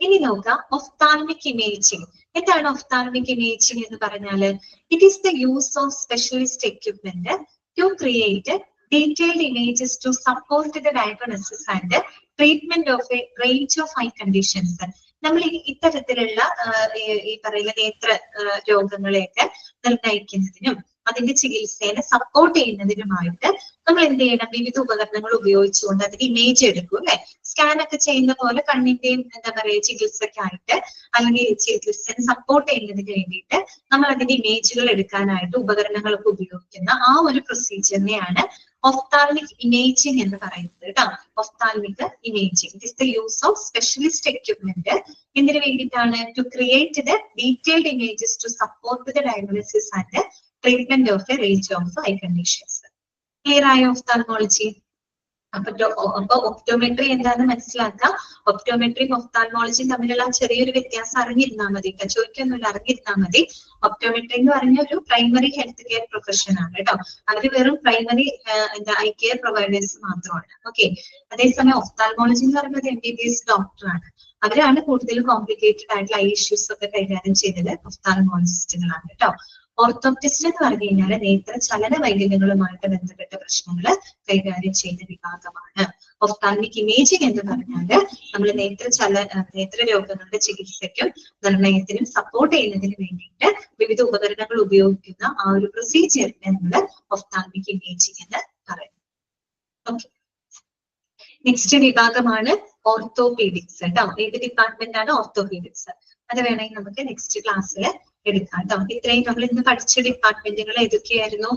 ഇനി നോക്കാം ഒഫ്താൽമിക് ഇമേജിംഗ്. എന്താണ് ഒഫ്താൽമിക് ഇമേജിംഗ് എന്ന് പറഞ്ഞാല്? It is the use of specialist equipment to create detailed images to support the diagnosis and treatment of a range of eye conditions. നമ്മൾ ഇത്തരത്തിലുള്ള ഈ പറയുന്ന നേത്ര രോഗങ്ങളെയൊക്കെ നിർണ്ണയിക്കുന്നതിനും അതിന്റെ ചികിത്സയെ സപ്പോർട്ട് ചെയ്യുന്നതിനുമായിട്ട് നമ്മൾ എന്ത് ചെയ്യണം? വിവിധ ഉപകരണങ്ങൾ ഉപയോഗിച്ചുകൊണ്ട് അതിന് ഇമേജ് എടുക്കും അല്ലെ? സ്കാൻ ഒക്കെ ചെയ്യുന്ന പോലെ കണ്ണിന്റെയും എന്താ പറയുക ചികിത്സക്കായിട്ട് അല്ലെങ്കിൽ ചികിത്സയെ സപ്പോർട്ട് ചെയ്യുന്നതിന് വേണ്ടിയിട്ട് നമ്മൾ അതിന്റെ ഇമേജുകൾ എടുക്കാനായിട്ട് ഉപകരണങ്ങളൊക്കെ ഉപയോഗിക്കുന്ന ആ ഒരു പ്രൊസീജിയറിനെയാണ് ഒഫ്താൽമിക് ഇമേജിംഗ് എന്ന് പറയുന്നത് കേട്ടോ. Ophthalmic imaging it is the use of specialist equipment. എന്തിനു വേണ്ടിയിട്ടാണ്? To create the detailed images to support the diagnosis and treatment of a range of eye conditions. Clear ആയോ ഒഫ്താൽമോളജി? അപ്പൊ ഒപ്റ്റോമെട്രി എന്താന്ന് മനസ്സിലാക്കാം. ഒപ്റ്റോമെട്രിയും ഒഫ്താൽമോളജിയും തമ്മിലുള്ള ചെറിയൊരു വ്യത്യാസം അറിഞ്ഞിരുന്നാൽ മതി. ചോദിക്കൊന്നുമില്ല, അറിഞ്ഞിരുന്നാൽ മതി. ഒപ്റ്റോമെട്രി എന്ന് പറഞ്ഞ ഒരു പ്രൈമറി ഹെൽത്ത് കെയർ പ്രൊഫഷൻ ആണ് കേട്ടോ. അവര് വെറും പ്രൈമറി ഐ കെയർ പ്രൊവൈഡേഴ്സ് മാത്രമാണ്. ഓക്കെ. അതേസമയം ഒഫ്താൽമോളജി എന്ന് പറയുന്നത് MBBS ഡോക്ടറാണ്. അവരാണ് കൂടുതൽ കോംപ്ലിക്കേറ്റഡ് ആയിട്ടുള്ള ഐ ഇഷ്യൂസ് ഒക്കെ കൈകാര്യം ചെയ്തത് ഒഫ്താൽമോളജിസ്റ്റുകളാണ് കേട്ടോ. ഓർത്തോപ്റ്റിസ്റ്റ് എന്ന് പറഞ്ഞു കഴിഞ്ഞാൽ നേത്ര ചലന വൈകല്യങ്ങളുമായിട്ട് ബന്ധപ്പെട്ട പ്രശ്നങ്ങൾ കൈകാര്യം ചെയ്യുന്ന വിഭാഗമാണ്. ഒഫ്താൽമിക് ഇമേജിംഗ് എന്ന് പറഞ്ഞാല് നമ്മൾ നേത്ര രോഗങ്ങളുടെ ചികിത്സയ്ക്കും നിർണയത്തിനും സപ്പോർട്ട് ചെയ്യുന്നതിന് വേണ്ടിയിട്ട് വിവിധ ഉപകരണങ്ങൾ ഉപയോഗിക്കുന്ന ആ ഒരു പ്രൊസീജിയറിനെ നമ്മൾ ഒഫ്താൽമിക് ഇമേജിംഗ് എന്ന് പറയുന്നത്. ഓക്കെ. നെക്സ്റ്റ് വിഭാഗമാണ് ഓർത്തോപീഡിക്സ് കേട്ടോ. ഏത് ഡിപ്പാർട്ട്മെന്റ് ആണ്? ഓർത്തോപീഡിക്സ്. അത് വേണമെങ്കിൽ നമുക്ക് നെക്സ്റ്റ് ക്ലാസ്സിൽ എടുക്കാം കേട്ടോ. ഇത്രയും നമ്മൾ ഇന്ന് പഠിച്ച ഡിപ്പാർട്ട്മെന്റുകൾ ഏതൊക്കെയായിരുന്നു?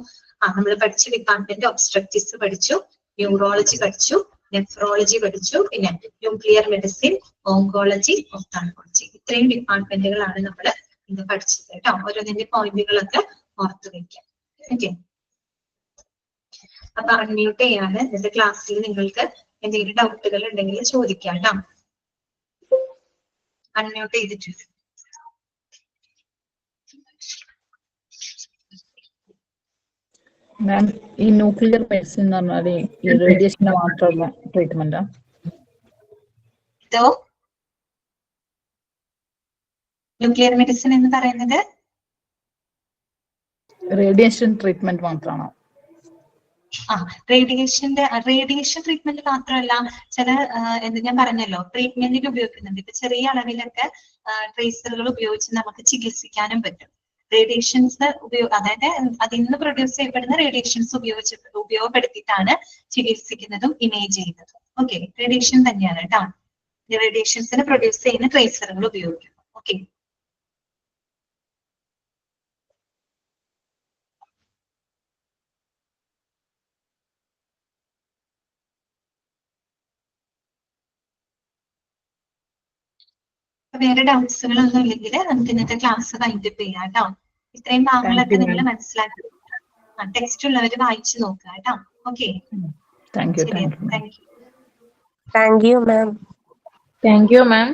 നമ്മൾ പഠിച്ച ഡിപ്പാർട്ട്മെന്റ് ഒബ്സ്ട്രക്റ്റിസ് പഠിച്ചു, ന്യൂറോളജി പഠിച്ചു, നെഫ്രോളജി പഠിച്ചു, പിന്നെ ന്യൂക്ലിയർ മെഡിസിൻ, ഓങ്കോളജി, ഒഫ്താൽമോളജി. ഇത്രയും ഡിപ്പാർട്ട്മെന്റുകളാണ് നമ്മൾ ഇന്ന് പഠിച്ചത് കേട്ടോ. ഓരോന്നിന്റെ പോയിന്റുകളൊക്കെ ഓർത്തു വെക്കാം. ഓക്കെ. അപ്പൊ അൺമ്യൂട്ട് ചെയ്യാണ്. ഇന്നത്തെ ക്ലാസ്സിൽ നിങ്ങൾക്ക് എന്തെങ്കിലും ഡൗട്ടുകൾ ഉണ്ടെങ്കിൽ ചോദിക്കാം കേട്ടോ. അൺമ്യൂട്ട് ചെയ്തിട്ടുണ്ട്. മാം, ഈ ന്യൂക്ലിയർ മെഡിസിൻ എന്ന് പറഞ്ഞാല് ഈ റേഡിയേഷന് മാത്രമുള്ള ട്രീറ്റ്മെന്റാ? ന്യൂക്ലിയർ മെഡിസിൻ എന്ന് പറയുന്നത് റേഡിയേഷൻ ട്രീറ്റ്മെന്റ് മാത്രമാണോ? റേഡിയേഷൻ ട്രീറ്റ്മെന്റ് മാത്രമല്ല, ചില ഞാൻ പറഞ്ഞല്ലോ ട്രീറ്റ്മെന്റിന് ഉപയോഗിക്കുന്നുണ്ട്. ഇപ്പൊ ചെറിയ അളവിലൊക്കെ ട്രേസറുകൾ ഉപയോഗിച്ച് നമുക്ക് ചികിത്സിക്കാനും പറ്റും. റേഡിയേഷൻസ് അതായത് അതിൽ നിന്ന് പ്രൊഡ്യൂസ് ചെയ്യപ്പെടുന്ന റേഡിയേഷൻസ് ഉപയോഗപ്പെടുത്തിയിട്ടാണ് ചികിത്സിക്കുന്നതും ഇമേജ് ചെയ്യുന്നതും. ഓക്കെ. റേഡിയേഷൻ തന്നെയാണ് കേട്ടോ. റേഡിയേഷൻസിന് പ്രൊഡ്യൂസ് ചെയ്യുന്ന ട്രേസറുകൾ ഉപയോഗിക്കുന്നു. ഓക്കെ. വേറെ ഡൗട്ട്സുകളൊന്നും ഇല്ലെങ്കിൽ നമുക്ക് ഇന്നത്തെ ക്ലാസ് വൈൻഡപ്പ് ചെയ്യാം കേട്ടോ. ഇത്രയും ഭാഗങ്ങളൊക്കെ നിങ്ങൾ മനസ്സിലാക്കി ടെക്സ്റ്റ് ഉള്ളവർ വായിച്ചു നോക്കുക കേട്ടോ. Okay. Thank you. Thank you ma'am.